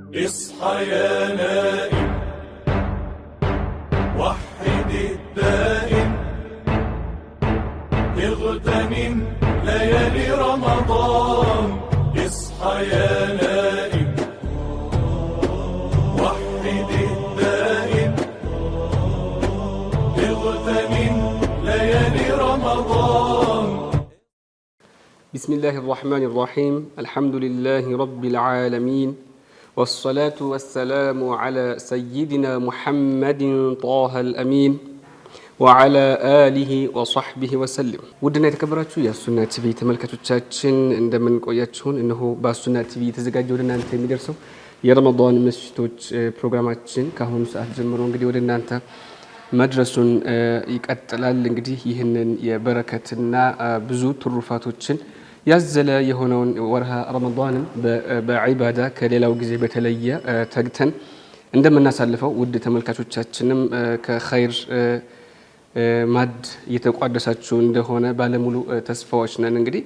اصحى يا نائم، وحد الدائم، اغتنم ليالي رمضان. اصحى يا نائم، وحد الدائم، اغتنم ليالي رمضان. بسم الله الرحمن الرحيم. الحمد لله رب العالمين، والصلاة والسلام على سيدنا محمد طه الأمين وعلى آله وصحبه وسلم. ودنا የተከበራችሁ የሱና ቲቪ ተመልካቾቻችን እንደምን ቆያችሁን? እነሆ በሱና ቲቪ ተዘጋጀ ወደ እናንተ የሚደርሰው የረመዳን ምሽቶች ፕሮግራማችን ከአሁኑ ሰዓት ጀምሮ እንግዲህ ወደ እናንተ መድረሱን ይቀጥላል። እንግዲህ ይህንን የበረከትና ብዙ ትሩፋቶችን ያዘለ የሆነውን ወርሃ ረመዳንን በዒባዳ ከሌላው ጊዜ በተለየ ተግተን እንደምናሳልፈው ውድ ተመልካቾቻችንም ከኸይር ማድ እየተቋደሳችሁ እንደሆነ ባለሙሉ ተስፋዎች ነን። እንግዲህ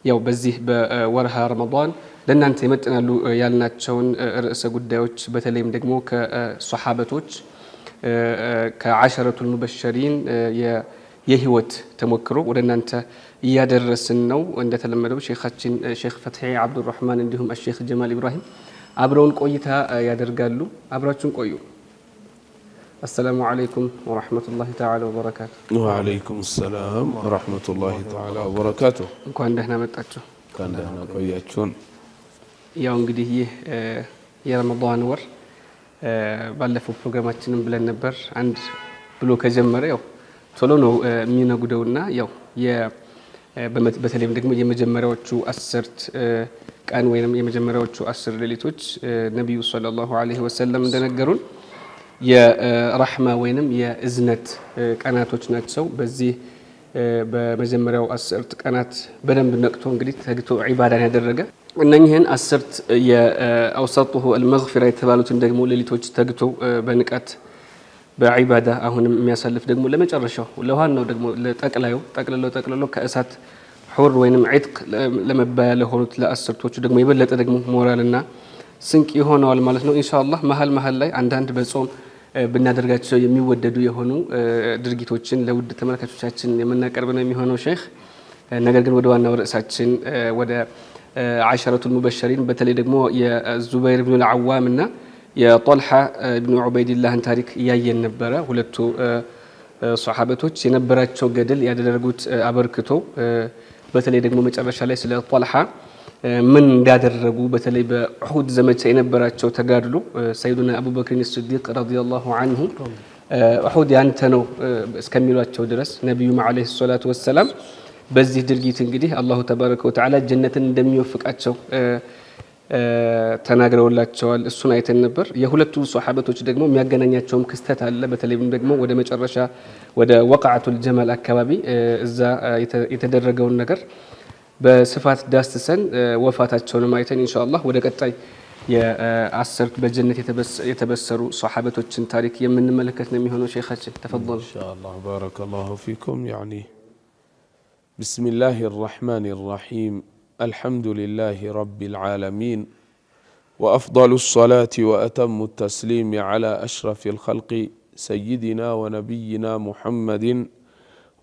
ያው በዚህ በወርሃ ረመዳን ለእናንተ ይመጥናሉ ያልናቸውን ርዕሰ ጉዳዮች በተለይም ደግሞ ከሶሓበቶች ከዓሸረቱል ሙበሸሪን የህይወት ተሞክሮ ወደ እናንተ እያደረስን ነው። እንደተለመደው ሼኻችን ሼኽ ፈትሒ አብዱራህማን እንዲሁም ሼኽ ጀማል ኢብራሂም አብረውን ቆይታ ያደርጋሉ። አብራችሁን ቆዩ። አሰላሙ አለይኩም ወራህመቱላሂ ተዓላ ወበረካቱ። ወአለይኩም ሰላም ወራህመቱላሂ ተዓላ ወበረካቱ። እንኳን ደህና መጣችሁ። እንኳን ደህና ቆያችሁን። ያው እንግዲህ ይህ የረመዳን ወር ባለፈው ፕሮግራማችንን ብለን ነበር አንድ ብሎ ከጀመረ ያው ቶሎ ነው የሚነጉደውና ያው በተለይም ደግሞ የመጀመሪያዎቹ 10 ቀን ወይንም የመጀመሪያዎቹ 10 ሌሊቶች ነብዩ ሰለላሁ ዐለይሂ ወሰለም እንደነገሩን የረህማ ወይንም የእዝነት ቀናቶች ናቸው። በዚህ በመጀመሪያው 10 ቀናት በደንብ ነቅቶ እንግዲህ ተግቶ ዒባዳን ያደረገ እነኚህን 10 የአውሰጡሁ አልመግፊራ የተባሉትን ደግሞ ሌሊቶች ተግቶ በንቃት በዒባዳ አሁንም የሚያሳልፍ ደግሞ ለመጨረሻው ለዋናው ደግሞ ጠቅልሎ ከእሳት ሑር ወይንም ዒትቅ ለመባያ ለሆኑት ለአስርቶቹ ደግሞ የበለጠ ደግሞ ሞራልና ስንቅ ይሆነዋል ማለት ነው። ኢንሻአላህ መሀል ላይ አንዳንድ በጾም ብናደርጋቸው የሚወደዱ የሆኑ ድርጊቶችን ለውድ ተመልካቾቻችን የምናቀርብ ነው የሚሆነው ሼኽ። ነገር ግን ወደ ዋናው ርዕሳችን ወደ ዓሸረቱል ሙበሸሪን በተለይ ደግሞ የዙበይር ኢብኑ አልዓዋም እና የጦልሓ ኢብኑ ዑበይድላህን ታሪክ እያየን ነበረ። ሁለቱ ሶሓበቶች የነበራቸው ገድል ያደረጉት አበርክቶ በተለይ ደግሞ መጨረሻ ላይ ስለ ጦልሓ ምን እንዳደረጉ በተለይ በኡሁድ ዘመቻ የነበራቸው ተጋድሎ ሰይዱና አቡበክር ሲዲቅ ረዲየላሁ ዐንሁ ኡሁድ ያንተ ነው እስከሚሏቸው ድረስ ነቢዩም ዐለይሂ ሰላቱ ወሰላም በዚህ ድርጊት እንግዲህ አላሁ ተባረከ ወተዓላ ጀነትን እንደሚወፍቃቸው ተናግረውላቸዋል። እሱን አይተን ነበር። የሁለቱ ሶሓበቶች ደግሞ የሚያገናኛቸውም ክስተት አለ። በተለይም ደግሞ ወደ መጨረሻ ወደ ወቅዓቱል ጀመል አካባቢ እዛ የተደረገውን ነገር በስፋት ዳስሰን ወፋታቸውንም አይተን ኢንሻአላህ ወደ ቀጣይ የ10 በጀነት የተበሰሩ ሶሓበቶችን ታሪክ የምንመለከት ነው የሚሆነው። ሼኻችን ተፈضሉ ኢንሻአላህ። ባረከላሁ ፊኩም። ያኒ ቢስሚላሂር ረህማኒር ረሂም الحمد لله رب العالمين، وأفضل الصلاة وأتم التسليم على أشرف الخلق سيدنا ونبينا محمد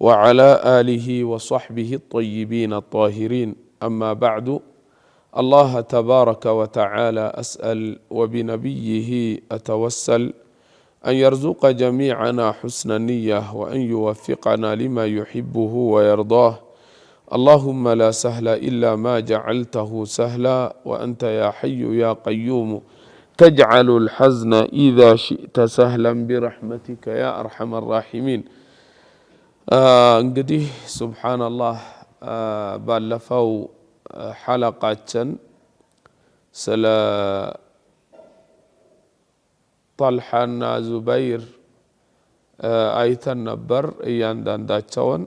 وعلى آله وصحبه الطيبين الطاهرين. أما بعد، الله تبارك وتعالى أسأل وبنبيه أتوسل أن يرزق جميعنا حسن النية وأن يوفقنا لما يحبه ويرضاه. اللهم لا سهل إلا ما جعلته سهلا وأنت يا حي يا قيوم تجعل الحزن إذا شئت سهلا برحمتك يا أرحم الراحمين. እንግዲህ ሱብሓነላህ ባለፈው ሐለቃችን ስለ ጦልሓና ዙበይር አይተን ነበር እያንዳንዳቸውን።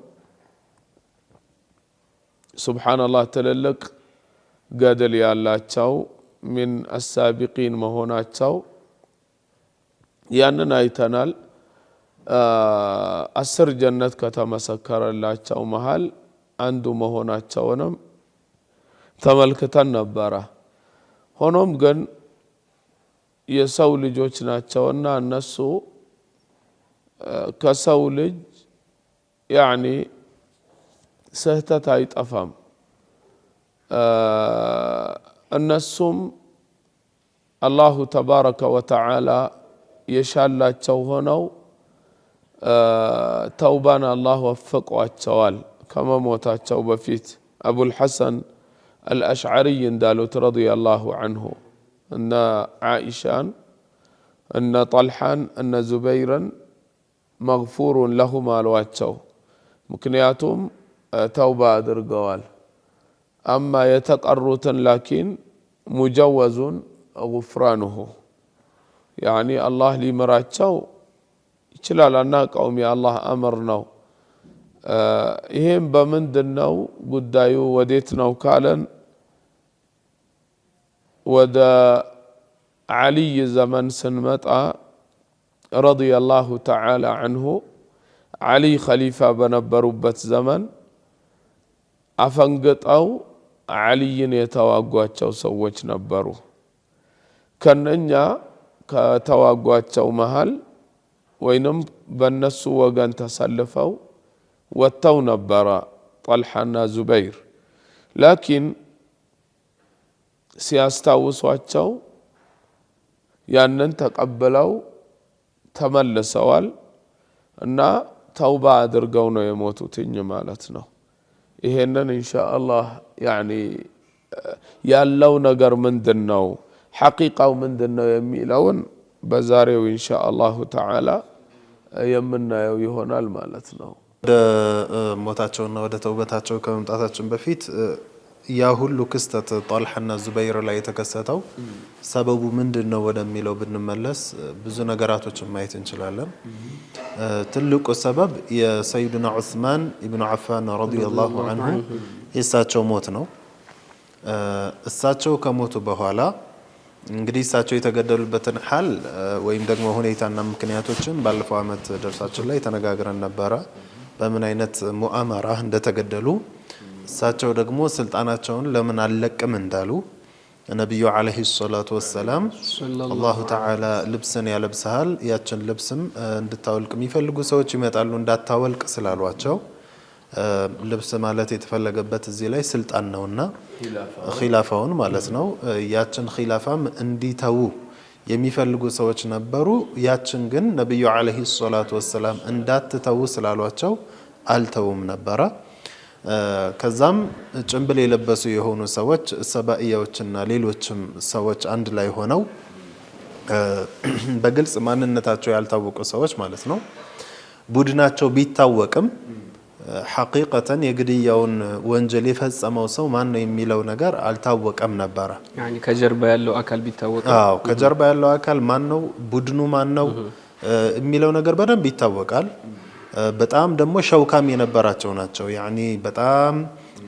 ሱብሓነላህ ትልልቅ ገድል ያላቸው ሚን አሳቢቂን መሆናቸው ያንን አይተናል። 10 ጀነት ከተመሰከረላቸው መሃል አንዱ መሆናቸውንም ተመልክተን ነበረ። ሆኖም ግን የሰው ልጆች ናቸውና እነሱ ከሰው ልጅ ያኒ ስህተት አይጠፋም እነሱም አላሁ ተባረከ ወተዓላ የሻላቸው ሆነው ተውባን አላህ ወፈቋቸዋል ከመሞታቸው በፊት አቡል ሐሰን አልአሽዓሪ እንዳሉት ረዲየላሁ ዐንሁ እነ ዓኢሻን እነ ጠልሓን እነ ዙበይርን መግፉሩን ለሁም አሏቸው ምክንያቱም ተውባ አድርገዋል አማ የተቀሩትን ላኪን ሙጀወዙን ጉፍራኑሁ ያኒ አላህ ሊምራቸው ይችላል አናውቀውም የአላህ አምር ነው ይሄም በምንድነው ጉዳዩ ወዴት ነው ካለን ወደ ዓሊይ ዘመን ስንመጣ ረዲየላሁ ተዓላ ዐንሁ ዓሊ ኸሊፋ በነበሩበት ዘመን አፈንግጠው ዓሊይን የተዋጓቸው ሰዎች ነበሩ ከነኛ ከተዋጓቸው መሃል ወይንም በነሱ ወገን ተሰልፈው ወጥተው ነበረ ጠልሓና ዙበይር ላኪን ሲያስታውሷቸው ያንን ተቀብለው ተመልሰዋል እና ተውባ አድርገው ነው የሞቱትኝ ማለት ነው ይሄንን ኢንሻአላህ ያኒ ያለው ነገር ምንድነው ሐቂቃው ምንድነው የሚለውን በዛሬው ኢንሻአላህ ተዓላ የምናየው ይሆናል ማለት ነው ወደ ሞታቸውና ወደ ተውበታቸው ከመምጣታችን በፊት ያ ሁሉ ክስተት ጣልሐና ዙበይር ላይ የተከሰተው ሰበቡ ምንድነው ወደሚለው ብንመለስ ብዙ ነገራቶችን ማየት እንችላለን ትልቁ ሰበብ የሰይድና ዑስማን ኢብኑ አፋን ረዲየላሁ ዐንሁ የእሳቸው ሞት ነው እሳቸው ከሞቱ በኋላ እንግዲህ እሳቸው የተገደሉበትን ሐል ወይም ደግሞ ሁኔታና ምክንያቶችን ባለፈው አመት ደርሳችን ላይ ተነጋግረን ነበረ በምን አይነት ሙአመራ እንደተገደሉ እሳቸው ደግሞ ስልጣናቸውን ለምን አልለቅም እንዳሉ ነብዩ አለይሂ ሰላቱ ወሰለም አላሁ ተዓላ ልብስን ያለብሳል ያችን ልብስም እንድታወልቅ የሚፈልጉ ሰዎች ይመጣሉ እንዳታወልቅ ስላሏቸው ልብስ ማለት የተፈለገበት እዚህ ላይ ስልጣን ነውና ኺላፋውን ማለት ነው ያችን ኺላፋም እንዲተው የሚፈልጉ ሰዎች ነበሩ ያችን ግን ነብዩ አለይሂ ሰላቱ ወሰለም እንዳትተው ስላሏቸው አልተውም ነበረ ከዛም ጭንብል የለበሱ የሆኑ ሰዎች ሰባኢያዎችና ሌሎችም ሰዎች አንድ ላይ ሆነው በግልጽ ማንነታቸው ያልታወቁ ሰዎች ማለት ነው ቡድናቸው ቢታወቅም ሐቂቀተን የግድያውን ወንጀል የፈጸመው ሰው ማን ነው የሚለው ነገር አልታወቀም ነበር ያኒ ከጀርባ ያለው አካል ቢታወቅ አዎ ከጀርባ ያለው አካል ማን ነው ቡድኑ ማን ነው የሚለው ነገር በደንብ ይታወቃል በጣም ደግሞ ሸውካም የነበራቸው ናቸው ያኒ በጣም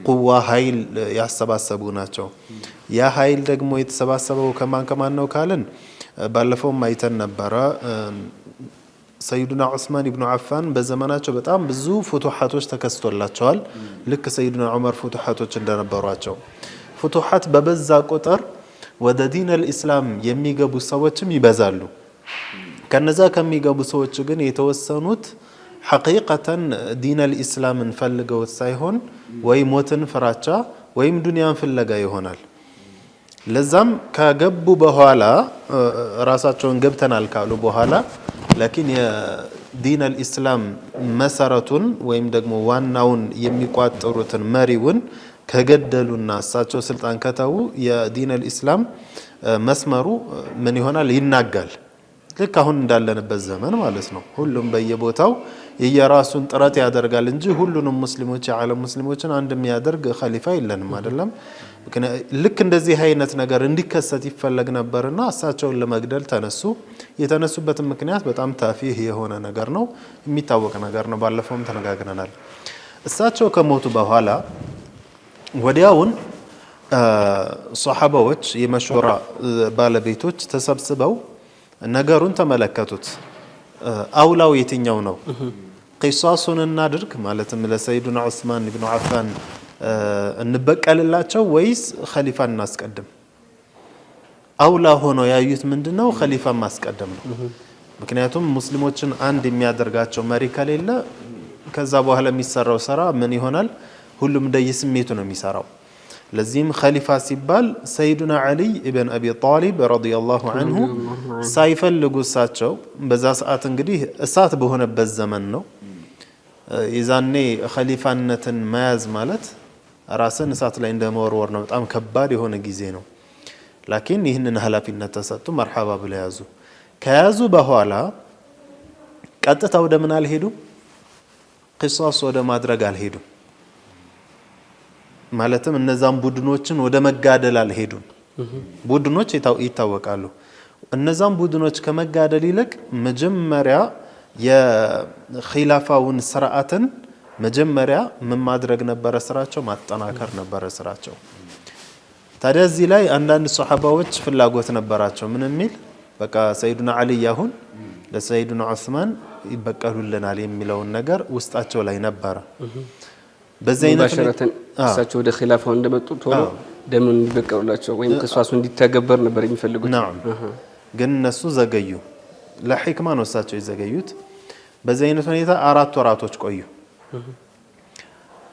ቁዋ ኃይል ያሰባሰቡ ናቸው ያ ኃይል ደግሞ የተሰባሰበው ከማን ነው ካልን ባለፈው ማይተን ነበር ሰይዱና ዑስማን ኢብኑ አፋን በዘመናቸው በጣም ብዙ ፍቱሃቶች ተከስቶላቸዋል ልክ ሰይዱና ዑመር ፍቱሃቶች እንደነበሯቸው ፍቱሃት በበዛ ቁጥር ወደ ዲን አልእስላም የሚገቡ ሰዎችም ይበዛሉ ከነዛ ከሚገቡ ሰዎች ግን የተወሰኑት ሐቂቀተን ዲን አልእስላምን ፈልገው ሳይሆን ወይ ሞትን ፍራቻ ወይም ዱንያን ፍለጋ ይሆናል ለዛም ከገቡ በኋላ ራሳቸውን ገብተናል ካሉ በኋላ لكن የዲን አልእስላም መሰረቱን ወይም ደግሞ ዋናውን የሚቋጠሩትን መሪውን ከገደሉና እሳቸው ስልጣን ከተው የዲን አልእስላም መስመሩ ምን ይሆናል ይናጋል ልክ አሁን እንዳለንበት ዘመን ማለት ነው ሁሉም በየቦታው የየራሱን ጥረት ያደርጋል እንጂ ሁሉንም ሙስሊሞች የዓለም ሙስሊሞችን አንድ የሚያደርግ ኸሊፋ የለንም አይደለም ልክ እንደዚህ አይነት ነገር እንዲከሰት ይፈለግ ነበርና እሳቸውን ለመግደል ተነሱ የተነሱበት ምክንያት በጣም ታፊህ የሆነ ነገር ነው የሚታወቅ ነገር ነው ባለፈውም ተነጋግረናል እሳቸው ከሞቱ በኋላ ወዲያውን ሱሐባዎች የመሹራ ባለቤቶች ተሰብስበው ነገሩን ተመለከቱት አውላው የትኛው ነው ቂሳሱን እናድርግ ማለትም ለሰይዱና ዑስማን ኢብኑ አፋን እንበቀልላቸው ወይስ ኸሊፋን እናስቀድም አውላ ሆኖ ያዩት ምንድነው ኸሊፋ ማስቀደም ነው። ምክንያቱም ሙስሊሞችን አንድ የሚያደርጋቸው መሪ ከሌለ ከዛ በኋላ የሚሰራው ስራ ምን ይሆናል? ሁሉም እንደየስሜቱ ነው የሚሰራው። ለዚህም ኸሊፋ ሲባል ሰይዱና ዓሊ ኢብን አቢ ጣሊብ ረዲየላሁ ዐንሁ ሳይፈልጉ እሳቸው በዛ ሰዓት እንግዲህ እሳት በሆነበት ዘመን ነው። የዛኔ ኸሊፋነትን መያዝ ማለት ራስን እሳት ላይ እንደመወርወር ነው። በጣም ከባድ የሆነ ጊዜ ነው። ላኪን ይህንን ኃላፊነት ተሰጡ፣ መርሐባ ብለው ያዙ። ከያዙ በኋላ ቀጥታ ወደ ምን አልሄዱም? ቂሳስ ወደ ማድረግ አልሄዱም። ማለትም እነዛም ቡድኖችን ወደ መጋደል አልሄዱም። ቡድኖች ይታወቃሉ። እነዛም ቡድኖች ከመጋደል ይልቅ መጀመሪያ የኺላፋውን ስርዓትን መጀመሪያ ምን ማድረግ ነበረ ስራቸው? ማጠናከር ነበረ ስራቸው። ታዲያ እዚህ ላይ አንዳንድ ሱሐባዎች ፍላጎት ነበራቸው። ምን የሚል በቃ ሰይዱና ዓሊ አሁን ለሰይዱና ዑስማን ይበቀሉልናል የሚለውን ነገር ውስጣቸው ላይ ነበረ። በዚህ አይነት እሳቸው ወደ ኺላፋው እንደመጡ ቶሎ ደምን እንዲበቀሉላቸው ወይም ቂሳሱ እንዲተገበር ነበር የሚፈልጉት። ግን እነሱ ዘገዩ። ለሂክማ ነው እሳቸው የዘገዩት። በዚህ አይነት ሁኔታ 4 ወራቶች ቆዩ።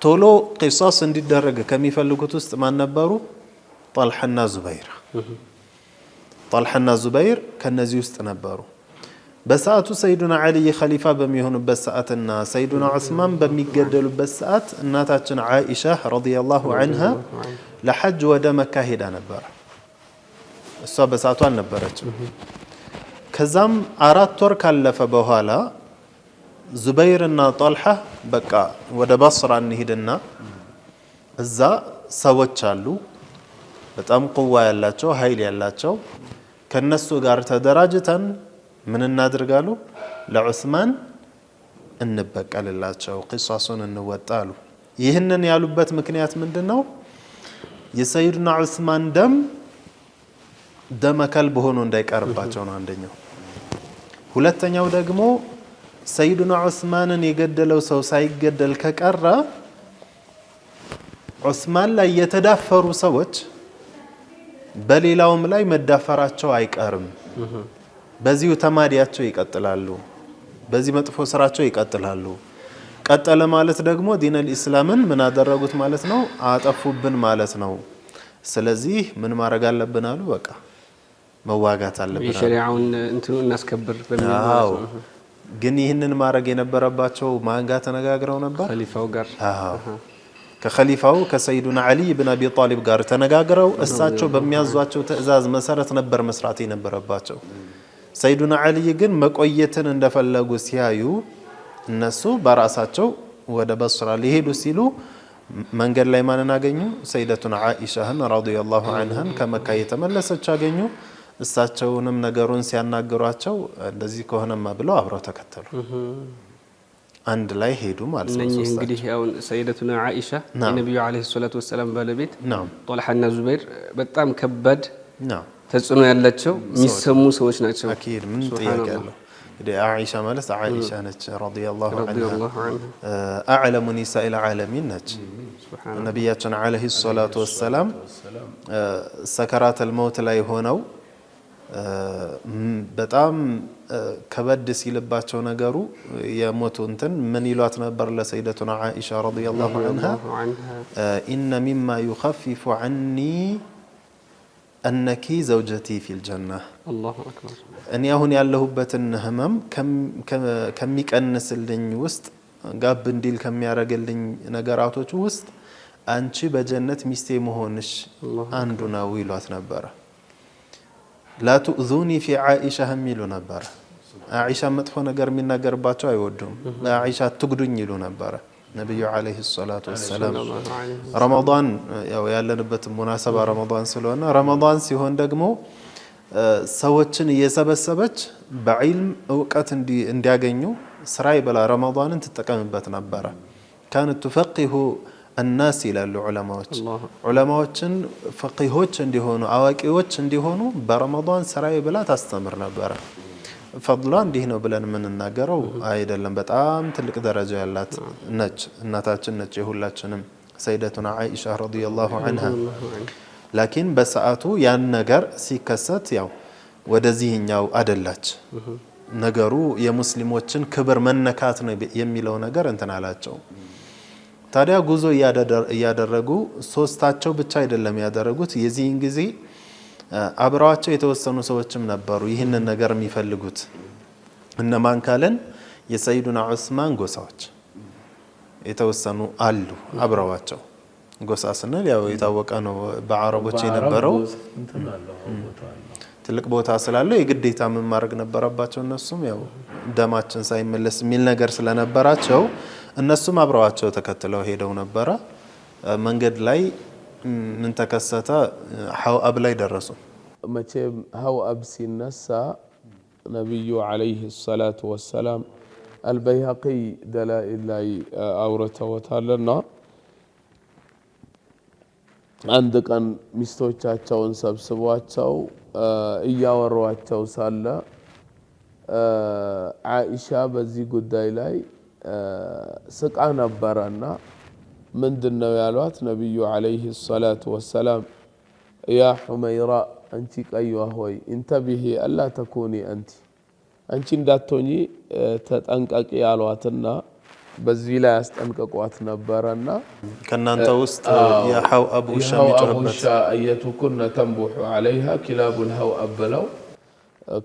ቶሎ ቂሳስ እንዲደረግ ከሚፈልጉት ውስጥ ማን ነበሩ? ጣልሐና ዙበይር። ጣልሐና ዙበይር ከነዚህ ውስጥ ነበሩ። በሰዓቱ ሰይዱና ዓሊ ኸሊፋ በሚሆኑበት ሰዓትና ሰይዱና ዑስማን በሚገደሉበት ሰዓት እናታችን ዓኢሻ ረዲየላሁ ዐንሃ ለሐጅ ወደ መካ ሄዳ ነበር። እሷ በሰዓቱ አልነበረችም። ከዛም 4 ወር ካለፈ በኋላ ዙበይርና ጣልሐ በቃ ወደ በስራ እንሂድና እዛ ሰዎች አሉ በጣም ቁዋ ያላቸው ኃይል ያላቸው ከነሱ ጋር ተደራጅተን ምን እናድርጋሉ? ለዑስማን እንበቀልላቸው፣ ቂሳሱን እንወጣሉ። ይህንን ያሉበት ምክንያት ምንድነው? የሰይድና ዑስማን ደም ከልብ ሆኖ እንዳይቀርባቸው ነው አንደኛው። ሁለተኛው ደግሞ ሰይድና ዑስማንን የገደለው ሰው ሳይገደል ከቀረ ዑስማን ላይ የተዳፈሩ ሰዎች በሌላውም ላይ መዳፈራቸው አይቀርም። በዚሁ ተማዲያቸው ይቀጥላሉ። በዚህ መጥፎ ስራቸው ይቀጥላሉ። ቀጠለ ማለት ደግሞ ዲነል ኢስላምን ምን አደረጉት ማለት ነው? አጠፉብን ማለት ነው። ስለዚህ ምን ማድረግ አለብን አሉ። በቃ መዋጋት አለብን። የሸሪዓውን እንትኑ እናስከብር በሚለው ግን ይህንን ማድረግ የነበረባቸው ማን ጋር ተነጋግረው ነበር? ኸሊፋው ጋር። ከኸሊፋው ከሰይዱና ዓሊ ብን አቢ ጣሊብ ጋር ተነጋግረው እሳቸው በሚያዟቸው ትዕዛዝ መሰረት ነበር መስራት የነበረባቸው። ሰይዱና ዓሊ ግን መቆየትን እንደፈለጉ ሲያዩ እነሱ በራሳቸው ወደ በስራ ሊሄዱ ሲሉ መንገድ ላይ ማንን አገኙ? ሰይደቱና ዓኢሻህን ረዲየላሁ ዐንሃን ከመካ የተመለሰች አገኙ። እሳቸውንም ነገሩን ሲያናገሯቸው እንደዚህ ከሆነማ ብለው አብረው ተከተሉ። አንድ ላይ ሄዱ ማለት ነው። እንግዲህ አሁን ሰይደቱና ዓኢሻ የነብዩ አለይሂ ሰላቱ ወሰለም ባለቤት ጣልሐና ዙበይር በጣም ከባድ ተጽዕኖ ያላቸው የሚሰሙ ሰዎች ናቸው። አኪድ ምን ጥያቄ አለው? እንግዲህ ዓኢሻ ማለት ዓኢሻ ነች ረዲየላሁ ዐንሃ አዕለሙ ኒሳኢል ዓለሚን ነች። ነብያችን አለይሂ ሰላቱ ወሰለም ሰከራተል መውት ላይ ሆነው በጣም ከበድ ሲልባቸው ነገሩ የሞቱ እንትን ምን ይሏት ነበር ለሰይደቱና ዓኢሻ ረዲየላሁ ዐንሃ ኢነ ሚማ ዩኸፊፉ ዐኒ አነኪ ዘውጀቲ ፊል ጀና። አላሁ አክበር። እኔ አሁን ያለሁበትን ህመም ከሚቀንስልኝ ውስጥ ጋብ እንዲል ከሚያደርግልኝ ነገራቶች ውስጥ አንቺ በጀነት ሚስቴ መሆንሽ አንዱ ነው ይሏት ነበረ። ላ ቱእዙኒ ፊ ዓኢሻ የሚሉ ነበረ። ዓኢሻ መጥፎ ነገር የሚናገርባቸው አይወዱም። ዓኢሻ ትጉዱኝ ይሉ ነበረ ነብዩ አለይሂ ሰላቱ ወሰላም። ረመዳን ያው ያለንበት ሙናሰባ ረመዳን ስለሆነ ረመዳን ሲሆን ደግሞ ሰዎችን እየሰበሰበች በዒልም እውቀት እንዲያገኙ ስራ ይበላ ረመዳንን ትጠቀምበት ነበረ። ካነት ትፈቂሁ الناس ይላሉ ዑለማዎች። ዑለማዎችን ፈቂሆች እንዲሆኑ አዋቂዎች እንዲሆኑ በረመዳን ስራዬ ብላ ታስተምር ነበረ። ፈድሏ እንዲህ ነው ብለን የምንናገረው አይደለም። በጣም ትልቅ ደረጃ ያላት ነች፣ እናታችን ነች የሁላችንም ሰይደቱና ዓኢሻ ረዲየላሁ ዐንሃ። ላኪን በሰዓቱ ያን ነገር ሲከሰት ያው ወደዚህኛው አደላች ነገሩ የሙስሊሞችን ክብር መነካት ነው የሚለው ነገር እንትን አላቸው። ታዲያ ጉዞ እያደረጉ ሶስታቸው ብቻ አይደለም ያደረጉት። የዚህን ጊዜ አብረዋቸው የተወሰኑ ሰዎችም ነበሩ ይህንን ነገር የሚፈልጉት። እነማን ካለን የሰይዱና ዑስማን ጎሳዎች የተወሰኑ አሉ አብረዋቸው። ጎሳ ስንል ያው የታወቀ ነው በአረቦች የነበረው ትልቅ ቦታ ስላለው የግዴታ ምን ማድረግ ነበረባቸው እነሱም ያው ደማችን ሳይመለስ የሚል ነገር ስለነበራቸው እነሱም አብረዋቸው ተከትለው ሄደው ነበረ። መንገድ ላይ ምን ተከሰተ? ሐውአብ ላይ ደረሱ። መቼም ሐውአብ ሲነሳ ነብዩ አለይሂ ሰላቱ ወሰላም አልበይሀቂ ደላኢል ላይ አውርተውታልና አንድ ቀን ሚስቶቻቸውን ሰብስቧቸው እያወሯቸው ሳለ ዓኢሻ በዚህ ጉዳይ ላይ ስቃ ነበረና ምንድነው ያሏት? ነብዩ አለይሂ ሰላቱ ወሰላም ያ ሑመይራ አንቺ ቀይዋ ሆይ እንተቢሂ አላ ተኩኒ አንቺ እንዳትሆኚ ተጠንቀቂ ያሏትና በዚህ ላይ አስጠንቅቋት ነበረና ከናንተ ውስጥ የሐውአብ ውሻ የሚጮህበት አየቱኩነ ተንቡሑ ዐለይሃ ኪላቡል ሐውአብ ብለው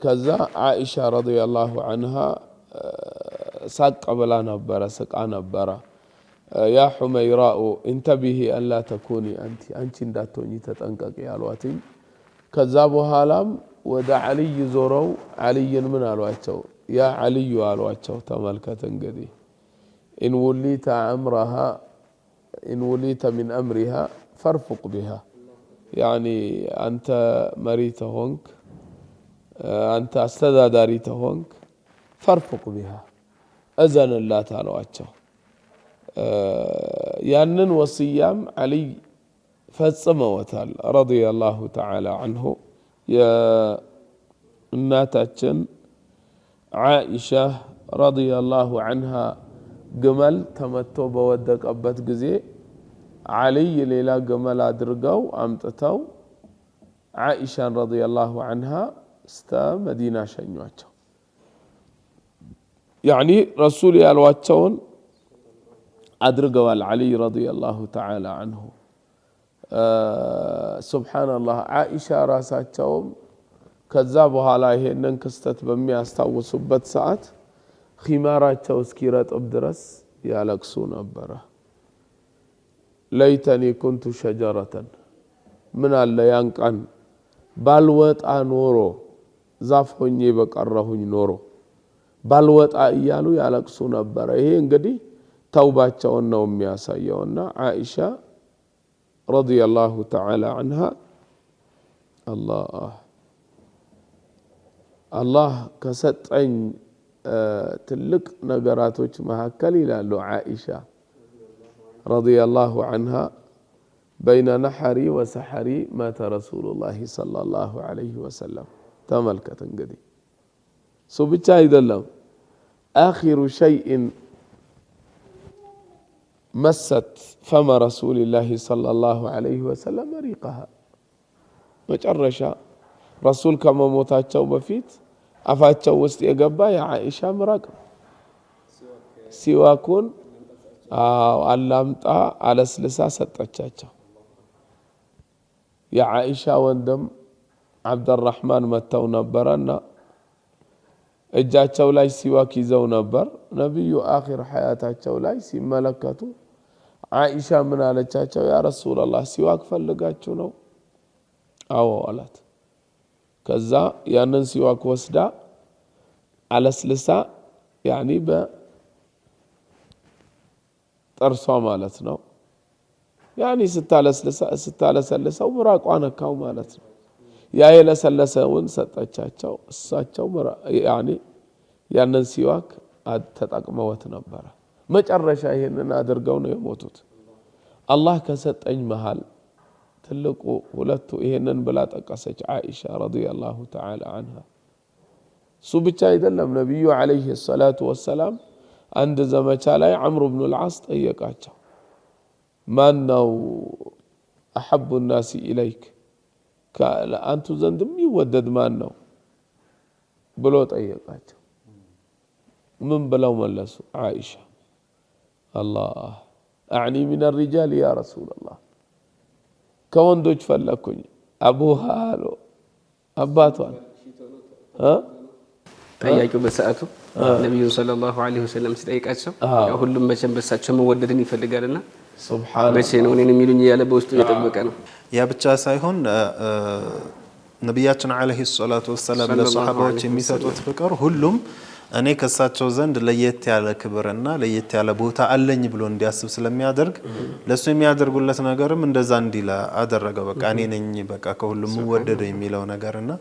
ከዛ ዓኢሻ ረዲየላሁ ዐንሃ ሳቅ ብላ ነበረ ስቃ ነበረ። ያ ሑመይራኡ እንተቢሂ አላ ተኩኒ አንቺ እንዳትሆኚ ተጠንቀቂ ያሏትኝ። ከዛ በኋላም ወደ ዓልይ ዞረው ዓልይን ምን አሏቸው? ያ ዓልዩ አሏቸው። ተመልከት እንግዲህ إن وليت من أمرها فارفق بها يعني أنت مريت هونك أنت استداداريت هونك فارفق بها أذن الله تعالى واتشو يانن وصيام علي فتصموتال رضي الله تعالى عنه يا እናታችን عائشة رضي الله عنها ግመል ተመቶ በወደቀበት ጊዜ ዓሊይ ሌላ ግመል አድርገው አምጥተው ዓኢሻን ረዲየላሁ ዐንሃ እስከ መዲና ሸኟቸው። ያኒ ረሱል ያሏቸውን አድርገዋል ዓሊይ ረዲየላሁ ተዓላ ዐንሁ። ሱብሓነላህ ዓኢሻ ራሳቸውም ከዛ በኋላ ይሄንን ክስተት በሚያስታውሱበት ሰዓት ኺማራቸው እስኪረጥብ ድረስ ያለቅሱ ነበረ። ለይተኒ ኩንቱ ሸጀረተን ምን አለ ያን ቀን ባልወጣ ኖሮ ዛፍ ሆኜ በቀረሁኝ ኖሮ ባልወጣ እያሉ ያለቅሱ ነበረ። ይሄ እንግዲህ ተውባቸውን ነው የሚያሳየውና ዓኢሻ ረዲየላሁ ተዓላ ዐንሃ አላህ ከሰጠኝ ትልቅ ነገራቶች መካከል ይላሉ ዓኢሻ ረዲየላሁ ዐንሃ በይነ ነሐሪ ወሰሐሪ ማተ ረሱሉላሂ ሰለላሁ ዐለይሂ ወሰለም። ተመልከት እንግዲህ እሱ ብቻ አይደለም አኺሩ ሸይእን መሰት ፈመ ረሱሊላሂ ሰለላሁ ዐለይሂ ወሰለም ሪቀሃ መጨረሻ ረሱል ከመሞታቸው በፊት አፋቸው ውስጥ የገባ የዓኢሻ ምራቅ ሲዋኩን አላምጣ አለስልሳ ሰጠቻቸው። የዓኢሻ ወንድም አብደራህማን መተው ነበረና እጃቸው ላይ ሲዋክ ይዘው ነበር። ነብዩ አኺር ሐያታቸው ላይ ሲመለከቱ ዓኢሻ ምን አለቻቸው? ያ ረሱላህ ሲዋክ ፈልጋችሁ ነው? አዎ አላት። ከዛ ያንን ሲዋክ ወስዳ አለስልሳ ያኒ በጥርሷ ማለት ነው ያኒ ስታለሰልሰው ምራቋ ነካው ማለት ነው። ያ የለሰለሰውን ሰጠቻቸው። እሳቸው ያኒ ያንን ሲዋክ ተጠቅመውት ነበር። መጨረሻ ይሄንን አድርገው ነው የሞቱት። አላህ ከሰጠኝ መሃል ትልቁ ሁለቱ ይሄንን ብላ ጠቀሰች ዓኢሻ ረዲየላሁ ተዓላ ዐንሃ። እሱ ብቻ አይደለም ነብዩ አለይሂ ሰላቱ ወሰላም አንድ ዘመቻ ላይ ዐምሩ ብኑ አልዓስ ጠየቃቸው። ማን ነው አሐቡ الناس ኢለይክ አንቱ ዘንድ የሚወደድ ማን ነው ብሎ ጠየቃቸው። ምን ብለው መለሱ? ዓኢሻ። አላህ አዕኒ ሚን الرجال ያ ረሱላላህ፣ ከወንዶች ፈለኩኝ። አቡሃ አሉ አባቷን ጠያቂው በሰዓቱ ነብዩን ሰለላሁ ዐለይሂ ወሰለም ሲጠይቃቸው ሁሉም መቼም በሳቸው መወደድን ይፈልጋልና መቼ ነው እኔን የሚሉኝ ያለ በውስጡ እየጠበቀ ነው። ያ ብቻ ሳይሆን ነቢያችን ዐለይሂ ሰላቱ ወሰላም ለሰሃባዎች የሚሰጡት ፍቅር ሁሉም እኔ ከሳቸው ዘንድ ለየት ያለ ክብርና ለየት ያለ ቦታ አለኝ ብሎ እንዲያስብ ስለሚያደርግ ለሱ የሚያደርጉለት ነገርም እንደዛ እንዲላ አደረገው። በቃ እኔ ነኝ በቃ ከሁሉም ወደደው የሚለው ነገርና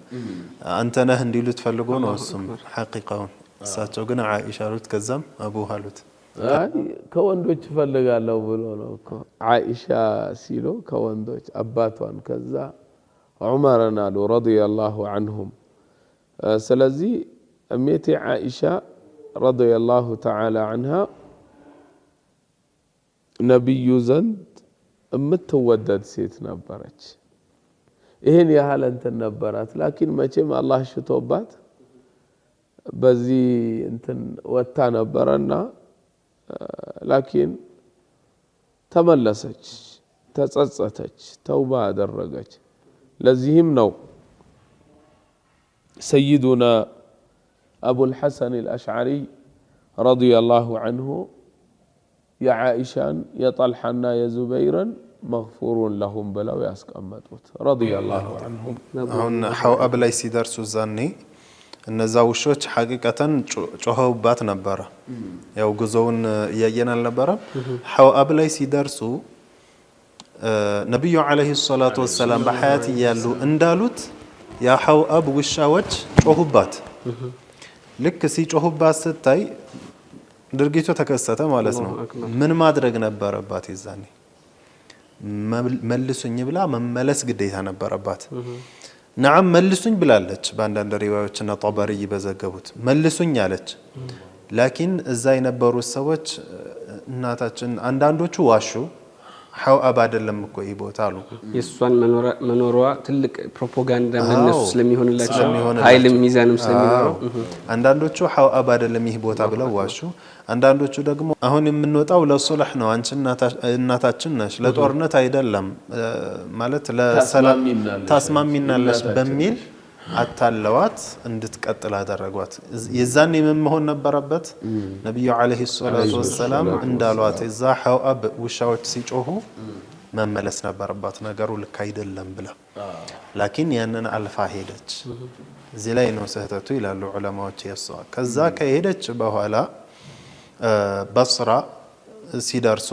አንተ ነህ እንዲሉት ፈልጎ ነው እሱም ሐቂቃውን። እሳቸው ግን ዓኢሻ አሉት፣ ከዛም አቡ አሉት። ከወንዶች ፈልጋለሁ ብሎ ነው እኮ ዓኢሻ ሲሉ ከወንዶች አባቷን፣ ከዛ ዑመርን አሉ ረዲየላሁ ዐንሁም። ስለዚህ أميتي عائشة رضي الله تعالى عنها نبي زند متودد سيت نبرج إهن يا هل أنت نبرات، لكن ما جم الله شتوبات بزي أنت وتا نبرنا، لكن تملسج تصصتج توبة درجج لزيهم نو. سيدنا أبو الحسن الأشعري رضي الله عنه يا عائشة يا طلحة يا زبيرا مغفور لهم بلا ياسقمطوت رضي الله عنهم. هون حواب ላይ ሲደርሱ ዛኔ እነዛ ውሾች ሐቂቀተን ጮኸውባት ነበረ። ያው ጉዞውን እያየን አልነበረም። حواب ላይ ሲደርሱ ነብዩ አለይሂ ሰላቱ ወሰላም በሐያት እያሉ እንዳሉት ያ حواب ውሻዎች ጮሁባት። ልክ ሲጮሁባት ስታይ ድርጊቱ ተከሰተ ማለት ነው። ምን ማድረግ ነበረባት? ይዛኔ መልሱኝ ብላ መመለስ ግዴታ ነበረባት። ነዓም መልሱኝ ብላለች። በአንዳንድ ሪዋዮችና ጠበሪ በዘገቡት መልሱኝ አለች። ላኪን እዛ የነበሩ ሰዎች እናታችን አንዳንዶቹ ዋሹ። حواب አይደለም እኮ ይህ ቦታ አሉ። የሷን መኖሯ ትልቅ ፕሮፓጋንዳ ለነሱ ስለሚሆንላቸው ኃይል ሚዛንም ስለሚኖረው አንዳንዶቹ حواب አይደለም ይህ ቦታ ብለው ዋሹ። አንዳንዶቹ ደግሞ አሁን የምንወጣው ለሱልህ ነው፣ አንቺ እናታችን ነሽ፣ ለጦርነት አይደለም ማለት ለሰላም ታስማሚናለሽ በሚል አታለዋት እንድትቀጥል አደረጓት። የዛኔ ምን መሆን ነበረበት? ነብዩ አለይሂ ሰላቱ ወሰላም እንዳሏት እዛ حواب ውሻዎች ሲጮሁ መመለስ ነበረባት፣ ነገሩ ልክ አይደለም ብላ። ላኪን ያንን አልፋ ሄደች። እዚህ ላይ ነው ስህተቱ ይላሉ ዑለማዎች። የሷ ከዛ ከሄደች በኋላ በስራ ሲደርሱ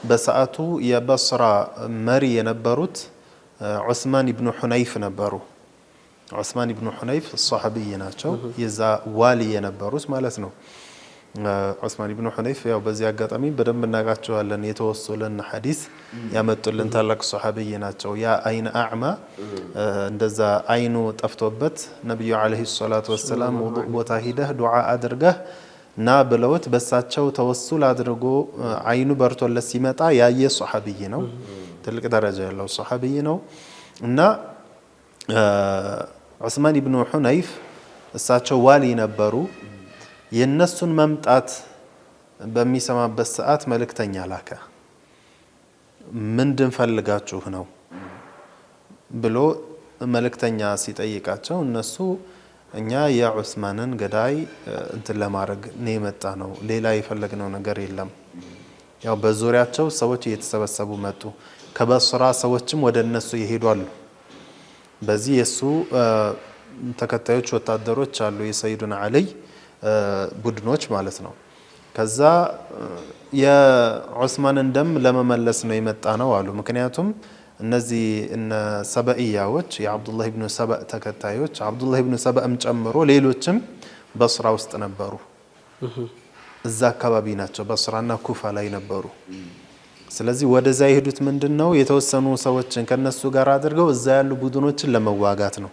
በሰዓቱ የበስራ መሪ የነበሩት ዑስማን ኢብኑ ሁነይፍ ነበሩ። ዑስማን ኢብኑ ሁነይፍ ሷሐቢይ ናቸው። የዛ ዋሊ የነበሩት ማለት ነው። ዑስማን ኢብኑ ሁነይፍ ያው በዚህ አጋጣሚ በደንብ እናቃቸዋለን። የተወሰለን ሐዲስ ያመጡልን ታላቅ ሷሐቢይ ናቸው። ያ አይን አዕማ እንደዛ አይኑ ጠፍቶበት ነብዩ አለይሂ ሰላቱ ወሰላም ውዱእ ቦታ ሂደህ ዱዓ አድርገህ ና ብለውት በሳቸው ተወሱል አድርጎ አይኑ በርቶለት ሲመጣ ያየ ሷሐቢይ ነው። ትልቅ ደረጃ ያለው ሷሐቢይ ነው እና ዑስማን ኢብኑ ሁነይፍ እሳቸው ዋሊ ነበሩ። የነሱን መምጣት በሚሰማበት ሰዓት መልእክተኛ ላከ። ምንድን ፈልጋችሁ ነው ብሎ መልእክተኛ ሲጠይቃቸው እነሱ እኛ የዑስማንን ገዳይ እንትን ለማድረግ ነው የመጣ ነው፣ ሌላ የፈለግነው ነገር የለም። ያው በዙሪያቸው ሰዎች እየተሰበሰቡ መጡ። ከበስራ ሰዎችም ወደ እነሱ ይሄዳሉ። በዚህ የሱ ተከታዮች ወታደሮች አሉ፣ የሰይዱና አልይ ቡድኖች ማለት ነው። ከዛ የዑስማንን ደም ለመመለስ ነው የመጣ ነው አሉ። ምክንያቱም እነዚህ እነ ሰበኢያዎች የአብዱላህ ኢብኑ ሰበእ ተከታዮች አብዱላህ ኢብኑ ሰበእም ጨምሮ ሌሎችም በስራ ውስጥ ነበሩ። እዛ አካባቢ ናቸው፣ በስራና ኩፋ ላይ ነበሩ። ስለዚህ ወደዛ የሄዱት ምንድነው የተወሰኑ ሰዎችን ከነሱ ጋር አድርገው እዛ ያሉ ቡድኖችን ለመዋጋት ነው።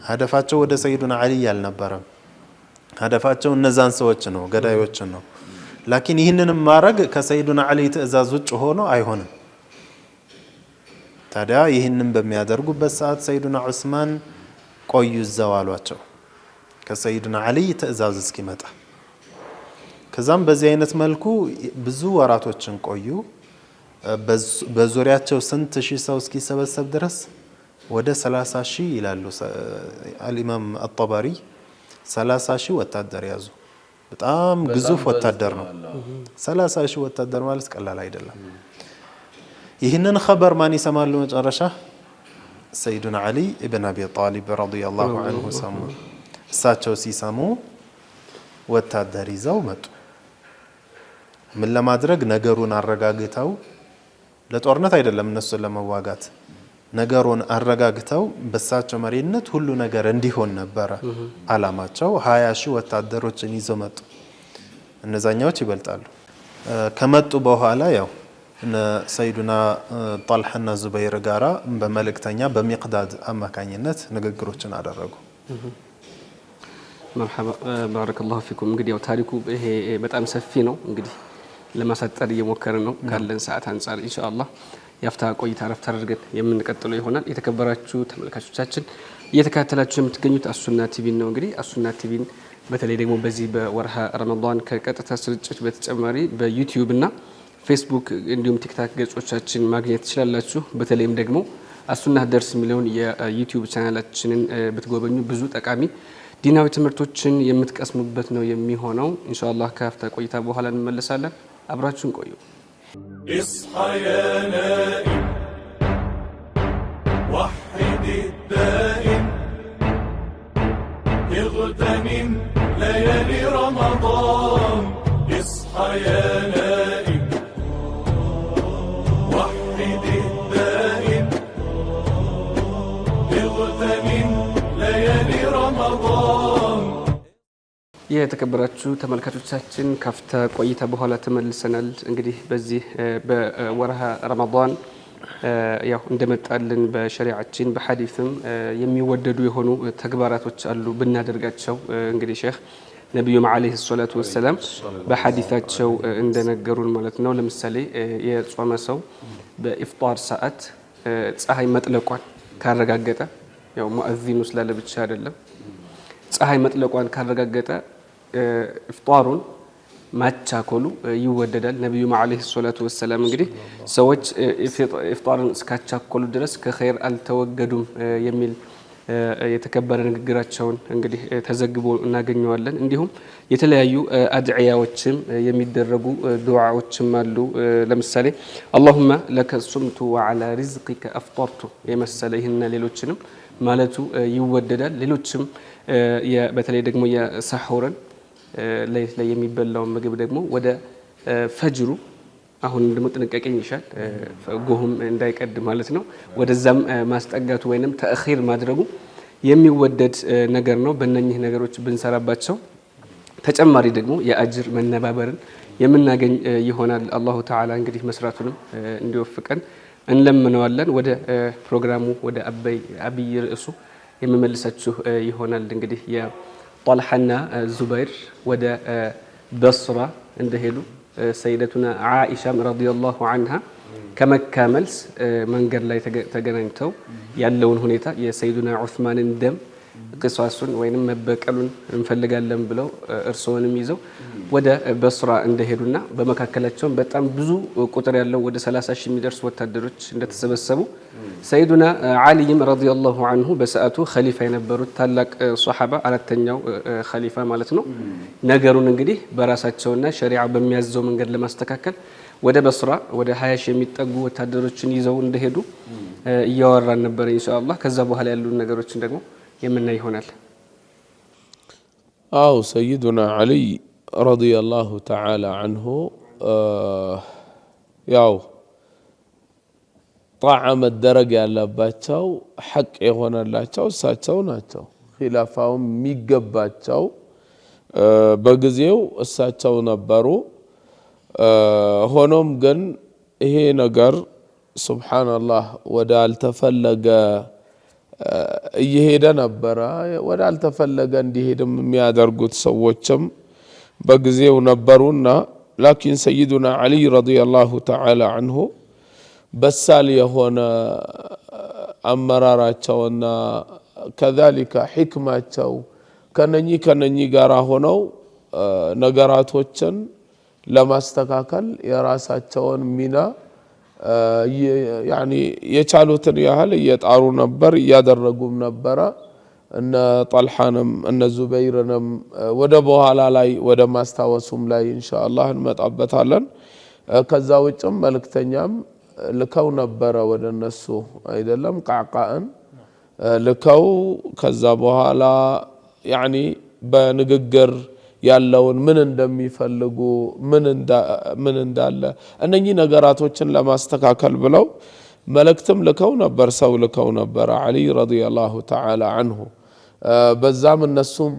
ሀደፋቸው ወደ ሰይዱና አልይ አልነበረም። ሀደፋቸው እነዛን ሰዎች ነው፣ ገዳዮችን ነው። ላኪን ይህንንም ማድረግ ከሰይዱና አልይ ትዕዛዝ ውጭ ሆኖ አይሆንም። ታዲያ ይህንን በሚያደርጉበት ሰዓት ሰይዱና ዑስማን ቆዩ እዛው አሏቸው ከሰይዱና አሊ ትዕዛዝ እስኪመጣ። ከዛም በዚህ አይነት መልኩ ብዙ ወራቶችን ቆዩ። በዙሪያቸው ስንት ሺህ ሰው እስኪሰበሰብ ድረስ ወደ 30 ሺህ ይላሉ አልኢማም አጠበሪ 30 ሺህ ወታደር ያዙ። በጣም ግዙፍ ወታደር ነው። 30 ሺህ ወታደር ማለት ቀላል አይደለም። ይህንን ኸበር ማን ይሰማሉ መጨረሻ? ሰይዱና አሊ ኢብን አቢ ጣሊብ ረዲየላሁ ዐንሁ ሰሙ። እሳቸው ሲሰሙ ወታደር ይዘው መጡ። ምን ለማድረግ? ነገሩን አረጋግተው፣ ለጦርነት አይደለም እነሱን ለመዋጋት፣ ነገሩን አረጋግተው በእሳቸው መሪነት ሁሉ ነገር እንዲሆን ነበረ አላማቸው። 20 ሺህ ወታደሮችን ይዘው መጡ። እነዛኛዎች ይበልጣሉ። ከመጡ በኋላ ያው ሰይዱና ጣልሐና ዙበይር ጋራ በመልእክተኛ በሚቅዳድ አማካኝነት ንግግሮችን አደረጉ። መርሐባ ባረከላሁ ፊኩም። እንግዲህ ያው ታሪኩ ይሄ በጣም ሰፊ ነው። እንግዲህ ለማሳጠር እየሞከርን ነው ካለን ሰዓት አንጻር ኢንሻአላህ ያፍታ ቆይታ ረፍት አድርገን የምንቀጥለው ይሆናል። የተከበራችሁ ተመልካቾቻችን እየተከታተላችሁ የምትገኙት አሱና ቲቪን ነው። እንግዲህ አሱና ቲቪን በተለይ ደግሞ በዚህ በወርሃ ረመዳን ከቀጥታ ስርጭት በተጨማሪ በዩቲዩብ እና ፌስቡክ እንዲሁም ቲክታክ ገጾቻችን ማግኘት ትችላላችሁ። በተለይም ደግሞ አሱና ደርስ የሚለውን የዩቲዩብ ቻናላችንን ብትጎበኙ ብዙ ጠቃሚ ዲናዊ ትምህርቶችን የምትቀስሙበት ነው የሚሆነው። ኢንሻአላህ ከአፍታ ቆይታ በኋላ እንመለሳለን። አብራችሁን ቆዩ። اصحى يا نائم وحد الدائم اغتنم ليالي رمضان اصحى يا نائم وحد الدائم اغتنم ليالي رمضان የተከበራችሁ ተመልካቾቻችን ካፍታ ቆይታ በኋላ ተመልሰናል። እንግዲህ በዚህ በወርሃ ረመዳን ያው እንደመጣልን በሸሪዓችን በሐዲስም የሚወደዱ የሆኑ ተግባራቶች አሉ ብናደርጋቸው። እንግዲህ ሼህ ነብዩም አለይሂ ሰላቱ ወሰለም በሐዲሳቸው እንደነገሩን ማለት ነው። ለምሳሌ የጾመ ሰው በኢፍጣር ሰዓት ፀሐይ መጥለቋን ካረጋገጠ ያው ሙአዚኑ ስላለ ብቻ አይደለም፣ ፀሐይ መጥለቋን ካረጋገጠ ኢፍጣሩን ማቻኮሉ ይወደዳል። ነብዩም አለይሂ ሰላቱ ወሰለም እንግዲህ ሰዎች ኢፍጣርን እስካቻኮሉ ድረስ ከኸይር አልተወገዱም የሚል የተከበረ ንግግራቸውን እንግዲህ ተዘግቦ እናገኘዋለን። እንዲሁም የተለያዩ አድዕያዎችም የሚደረጉ ዱዓዎችም አሉ። ለምሳሌ አላሁመ ለከ ሱምቱ ወዐላ ሪዝቂከ አፍጠርቱ የመሰለ ይህንና ሌሎችንም ማለቱ ይወደዳል። ሌሎችም በተለይ ደግሞ የሰሑርን ለይት ላይ የሚበላውን ምግብ ደግሞ ወደ ፈጅሩ አሁን ደግሞ ጥንቃቄ ይሻል ጎሁም እንዳይቀድ ማለት ነው። ወደዛም ማስጠጋቱ ወይንም ተአኺር ማድረጉ የሚወደድ ነገር ነው። በእነኚህ ነገሮች ብንሰራባቸው ተጨማሪ ደግሞ የአጅር መነባበርን የምናገኝ ይሆናል። አላሁ ተዓላ እንግዲህ መስራቱንም እንዲወፍቀን እንለምነዋለን። ወደ ፕሮግራሙ ወደ አብይ ርዕሱ የምመልሳችሁ ይሆናል። እንግዲህ የጣልሐና ዙበይር ወደ በስራ እንደሄዱ ሰይደቱና ዓኢሻም ረዲየላሁ ዐንሃ ከመካ መልስ መንገድ ላይ ተገናኝተው ያለውን ሁኔታ የሰይዱና ዑስማንን ደም ቅሷሱን ወይንም መበቀሉን እንፈልጋለን ብለው እርሶንም ይዘው ወደ በስራ እንደሄዱና በመካከላቸው በጣም ብዙ ቁጥር ያለው ወደ 30 ሺህ የሚደርሱ ወታደሮች እንደተሰበሰቡ ሰይዱና ዓሊም ረዲየላሁ ዐንሁ በሰዓቱ ኸሊፋ የነበሩት ታላቅ ሷሐባ አራተኛው ኸሊፋ ማለት ነው። ነገሩን እንግዲህ በራሳቸውና ሸሪዓ በሚያዘው መንገድ ለማስተካከል ወደ በስራ ወደ 20 ሺህ የሚጠጉ ወታደሮችን ይዘው እንደሄዱ እያወራን ነበር ኢንሻአላህ። ከዛ በኋላ ያሉ ነገሮችን ደግሞ የምናይ ይሆናል። አው ሰይዱና ዓሊ ረዲየላሁ ተዓላ ዐንሁ ያው ጣዓ መደረግ ያለባቸው ሐቅ የሆነላቸው እሳቸው ናቸው። ኺላፋውም የሚገባቸው በጊዜው እሳቸው ነበሩ። ሆኖም ግን ይሄ ነገር ሱብሓነላህ ወደ አልተፈለገ እየሄደ ነበረ። ወደ አልተፈለገ እንዲሄድም የሚያደርጉት ሰዎችም በጊዜው ነበሩና ላኪን ሰይዱና ዓሊ ረዲየላሁ ተዓላ ዐንሁ በሳል የሆነ አመራራቸውና ከذلك ሕክማቸው ከነኚህ ጋር ሆነው ነገራቶችን ለማስተካከል የራሳቸውን ሚና ያኒ የቻሉትን ያህል እየጣሩ ነበር ያደረጉም ነበር እነ ጣልሐንም እነ ዙበይርንም ወደ በኋላ ላይ ወደ ማስተዋወሱም ላይ ኢንሻአላህ እንመጣበታለን ከዛ ውጭም መልእክተኛም ልከው ነበር ወደ እነሱ አይደለም ቃቃን ልከው ከዛ በኋላ ያኒ በንግግር ያለውን ምን እንደሚፈልጉ ምን እንዳለ እነኚህ ነገራቶችን ለማስተካከል ብለው መልእክትም ልከው ነበር ሰው ልከው ነበር አሊ ረዲየላሁ ተዓላ ዐንሁ በዛም እነሱም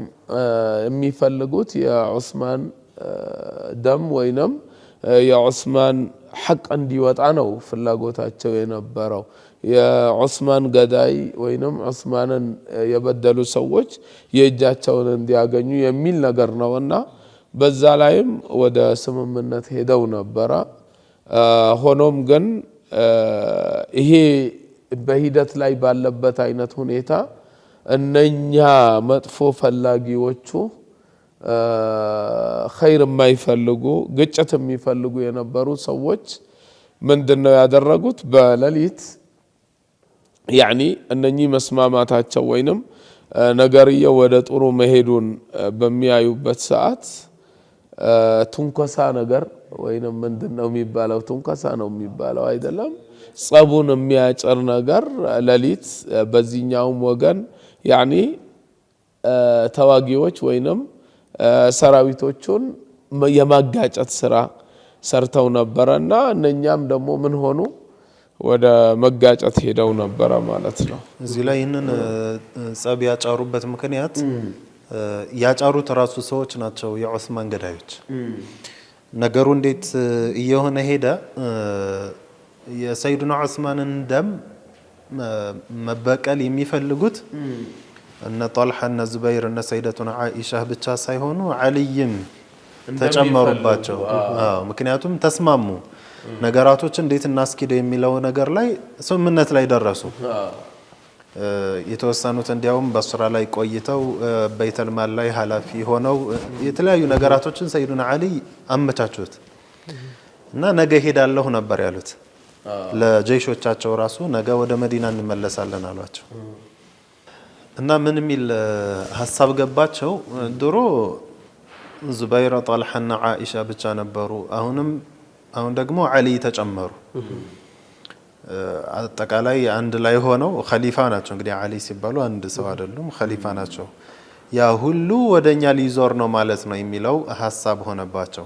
የሚፈልጉት የዑስማን ደም ወይንም የዑስማን ሐቅ እንዲወጣ ነው ፍላጎታቸው የነበረው የዑስማን ገዳይ ወይንም ዑስማንን የበደሉ ሰዎች የእጃቸውን እንዲያገኙ የሚል ነገር ነውና በዛ ላይም ወደ ስምምነት ሄደው ነበር ሆኖም ግን ይሄ በሂደት ላይ ባለበት አይነት ሁኔታ እነኛ መጥፎ ፈላጊዎቹ ኸይር የማይፈልጉ ግጭት የሚፈልጉ የነበሩ ሰዎች ምንድነው ያደረጉት በሌሊት ያኒ እነኚህ መስማማታቸው ወይንም ነገርየው ወደ ጥሩ መሄዱን በሚያዩበት ሰዓት ትንኮሳ ነገር ወይንም ምንድነው የሚባለው ትንኮሳ ነው የሚባለው አይደለም ጸቡን የሚያጭር ነገር ሌሊት በዚህኛውም ወገን ያኒ ተዋጊዎች ወይንም ሰራዊቶቹን የማጋጨት ስራ ሰርተው ነበርና እነኛም ደግሞ ምን ሆኑ ወደ መጋጨት ሄደው ነበር ማለት ነው እዚህ ላይ ይሄንን ጸብ ያጫሩበት ምክንያት ያጫሩት ራሱ ሰዎች ናቸው የዑስማን ገዳዮች ነገሩ እንዴት እየሆነ ሄደ የሰይዱና ዑስማንን ደም መበቀል የሚፈልጉት እነ ጣልሐ እነ ዙበይር እነ ሰይደቱና ዓኢሻ ብቻ ሳይሆኑ አልይም ተጨመሩባቸው ምክንያቱም ተስማሙ ነገራቶች እንዴት እናስኪደው የሚለው ነገር ላይ ስምምነት ላይ ደረሱ የተወሰኑት እንዲያውም በስራ ላይ ቆይተው በይተል ማል ላይ ኃላፊ ሆነው የተለያዩ ነገራቶችን ሰይዱና አሊ አመቻቹት እና ነገ ሄዳለሁ ነበር ያሉት ለጀይሾቻቸው ራሱ ነገ ወደ መዲና እንመለሳለን አሏቸው እና ምን ሚል ሐሳብ ገባቸው ድሮ ዙበይር ጣልሐና ዓኢሻ ብቻ ነበሩ አሁን ደግሞ አሊ ተጨመሩ አጠቃላይ አንድ ላይ ሆነው ኸሊፋ ናቸው እንግዲህ አሊ ሲባሉ አንድ ሰው አይደሉም ኸሊፋ ናቸው ያ ሁሉ ወደኛ ሊዞር ነው ማለት ነው የሚለው ሐሳብ ሆነባቸው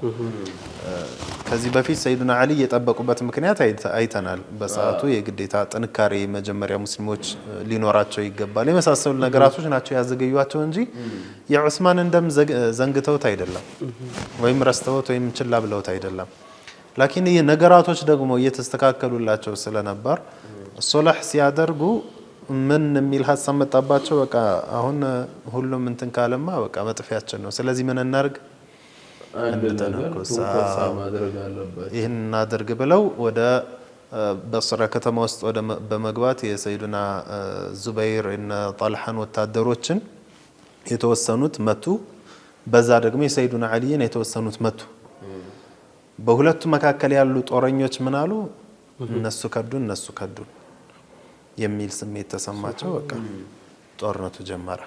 ከዚህ በፊት ሰይዱና አሊ የጠበቁበት ምክንያት አይተናል በሰዓቱ የግዴታ ጥንካሬ መጀመሪያ ሙስሊሞች ሊኖራቸው ይገባል የመሳሰሉ ነገራቶች ናቸው ያዘገዩዋቸው እንጂ የዑስማንን ደም ዘንግተውት አይደለም ወይም ረስተውት ወይም ችላ ብለውት አይደለም ላኪን ነገራቶች ደግሞ እየተስተካከሉላቸው ስለነበር ሶላህ ሲያደርጉ ምን የሚል ሐሳብ መጣባቸው በቃ አሁን ሁሉም እንትን ካለማ በቃ መጥፊያችን ነው ስለዚህ ምን እናርግ ይሄን እናድርግ ብለው ወደ በስራ ከተማ ውስጥ ወደ በመግባት የሰይዱና ዙበይር እና ጣልሐን ወታደሮችን የተወሰኑት መቱ በዛ ደግሞ የሰይዱና አሊን የተወሰኑት መቱ በሁለቱ መካከል ያሉ ጦረኞች ምን አሉ እነሱ ከዱን የሚል ስሜት ተሰማቸው በቃ ጦርነቱ ጀመረ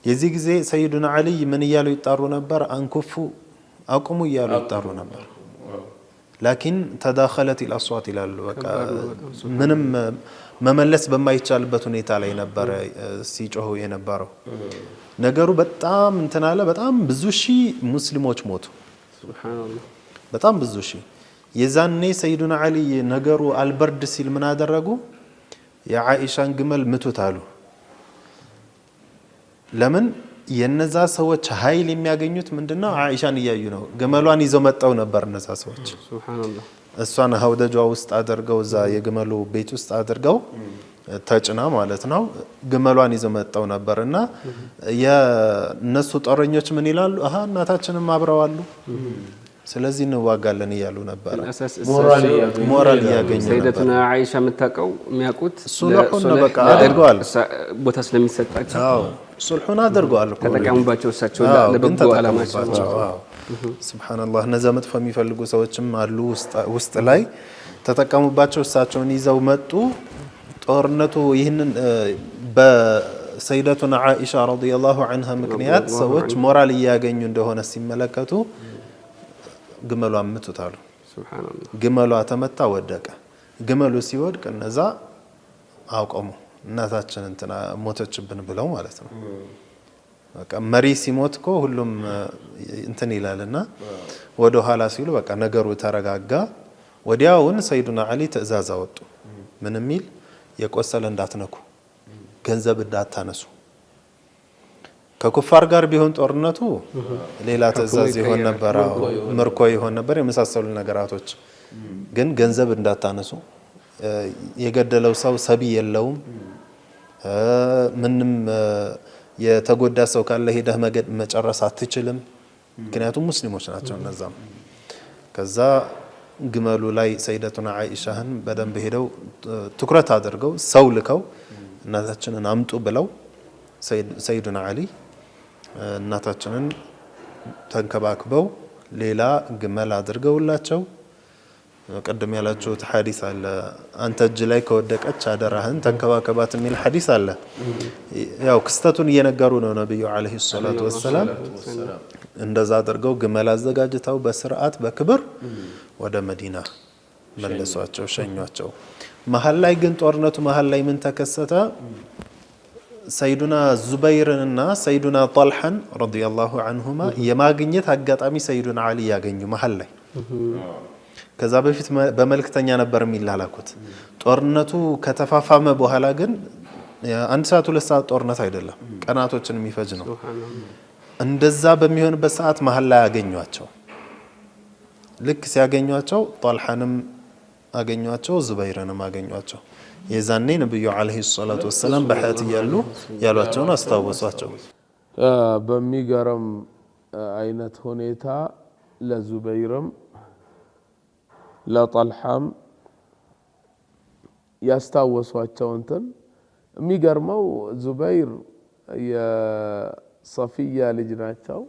የዚህ ጊዜ ሰይዱና አሊ ምን ይያሉ ይጣሩ ነበር አንኩፉ አቁሙ ይያሉ ይጣሩ ነበር ላኪን ተዳخلت الاصوات ይላሉ በቃ ምንም መመለስ በማይቻልበት ሁኔታ ላይ ነበር ሲጮሁ የነበረው ነገሩ በጣም እንተናለ በጣም ብዙ ሺህ ሙስሊሞች ሞቱ ሱብሃንአላህ በጣም ብዙ ሺህ የዛኔ ሰይዱና አሊ ነገሩ አልበርድ ሲል ምን አደረጉ የዓኢሻን ግመል ምቱት አሉ ለምን የነዛ ሰዎች ኃይል የሚያገኙት ምንድነው ዓኢሻን ይያዩ ነው ግመሏን ይዘው መጣው ነበር እነዛ ሰዎች ሱብሃንአላህ እሷን ሀውደጇ ውስጥ አድርገው ዛ የግመሉ ቤት ውስጥ አድርገው ተጭና ማለት ነው ግመሏን ይዘው መጣው ነበርና የነሱ ጦረኞች ምን ይላሉ እናታችንም አብረዋሉ ስለዚህ እንዋጋለን እያሉ ነበር። ሞራል ያገኙ ሰይደቱና አይሻ የምታውቀው የሚያውቁት ሱልሁን በቃ አድርገዋል። ቦታ ስለሚሰጣቸው ሱልሁን አድርገዋል እኮ ተጠቀሙባቸው እሳቸው ለበጎ ዓላማቸው። ሱብሃንአላህ እነዛ መጥፎ የሚፈልጉ ሰዎችም አሉ ውስጥ ላይ ተጠቀሙባቸው። እሳቸውን ይዘው መጡ። ጦርነቱ ይህንን በሰይደቱና አይሻ ረዲየላሁ ዐንሃ ምክንያት ሰዎች ሞራል እያገኙ እንደሆነ ሲመለከቱ ግመሏ አምቱታሉ። ሱብሃንአላህ ግመሏ ተመታ ወደቀ። ግመሉ ሲወድቅ እነዛ አቆሙ። እናታችን እንትና ሞተችብን ብለው ማለት ነው። በቃ መሪ ሲሞት እኮ ሁሉም እንትን ይላልና ወደ ኋላ ሲሉ በቃ ነገሩ ተረጋጋ። ወዲያውን ሰይዱና አሊ ትዕዛዝ አወጡ። ምን የሚል የቆሰለ እንዳትነኩ፣ ገንዘብ እንዳታነሱ። ከኩፋር ጋር ቢሆን ጦርነቱ ሌላ ትዕዛዝ ይሆን ነበር፣ ምርኮ ይሆን ነበር፣ የመሳሰሉ ነገራቶች። ግን ገንዘብ እንዳታነሱ፣ የገደለው ሰው ሰቢ የለውም፣ ምንም የተጎዳ ሰው ካለ ሄደህ መጨረስ አትችልም። ምክንያቱም ሙስሊሞች ናቸው እነዛም። ከዛ ግመሉ ላይ ሰይደቱና አይሻህን በደንብ ሄደው ትኩረት አድርገው ሰው ልከው እናታችንን አምጡ ብለው ሰይዱና አሊ እናታችንን ተንከባክበው ሌላ ግመል አድርገውላቸው ቅድም ያላችሁት ሐዲስ አለ። አንተ እጅ ላይ ከወደቀች አደራህን ተንከባከባት የሚል ሐዲስ አለ። ያው ክስተቱን እየነገሩ ነው ነብዩ አለይሂ ሰላቱ ወሰላም። እንደዛ አድርገው ግመል አዘጋጅተው በስርዓት በክብር ወደ መዲና መለሷቸው፣ ሸኟቸው። መሀል ላይ ግን ጦርነቱ መሀል ላይ ምን ተከሰተ? ሰይዱና ዙበይርንና ሰይዱና ጣልሐን ረዲየላሁ ዐንሁማ የማግኘት አጋጣሚ ሰይዱና አሊ ያገኙ መሀል ላይ። ከዛ በፊት በመልክተኛ ነበር የሚላላኩት። ጦርነቱ ከተፋፋመ በኋላ ግን አንድ ሰዓት ሁለት ሰዓት ጦርነት አይደለም፣ ቀናቶችን የሚፈጅ ነው። እንደዛ በሚሆንበት ሰዓት መሀል ላይ አገኟቸው። ልክ ሲያገኟቸው ጣልሐንም አገኟቸው፣ ዙበይርንም አገኟቸው። የዛኔ ነብዩ አለይሂ ሰላቱ ወሰላም በሐያት እያሉ ያሏቸውን አስታወሷቸው። በሚገርም አይነት ሁኔታ ለዙበይርም ለጣልሐም ያስታወሷቸው እንትን የሚገርመው ዙበይር የሰፊያ ልጅ ናቸው።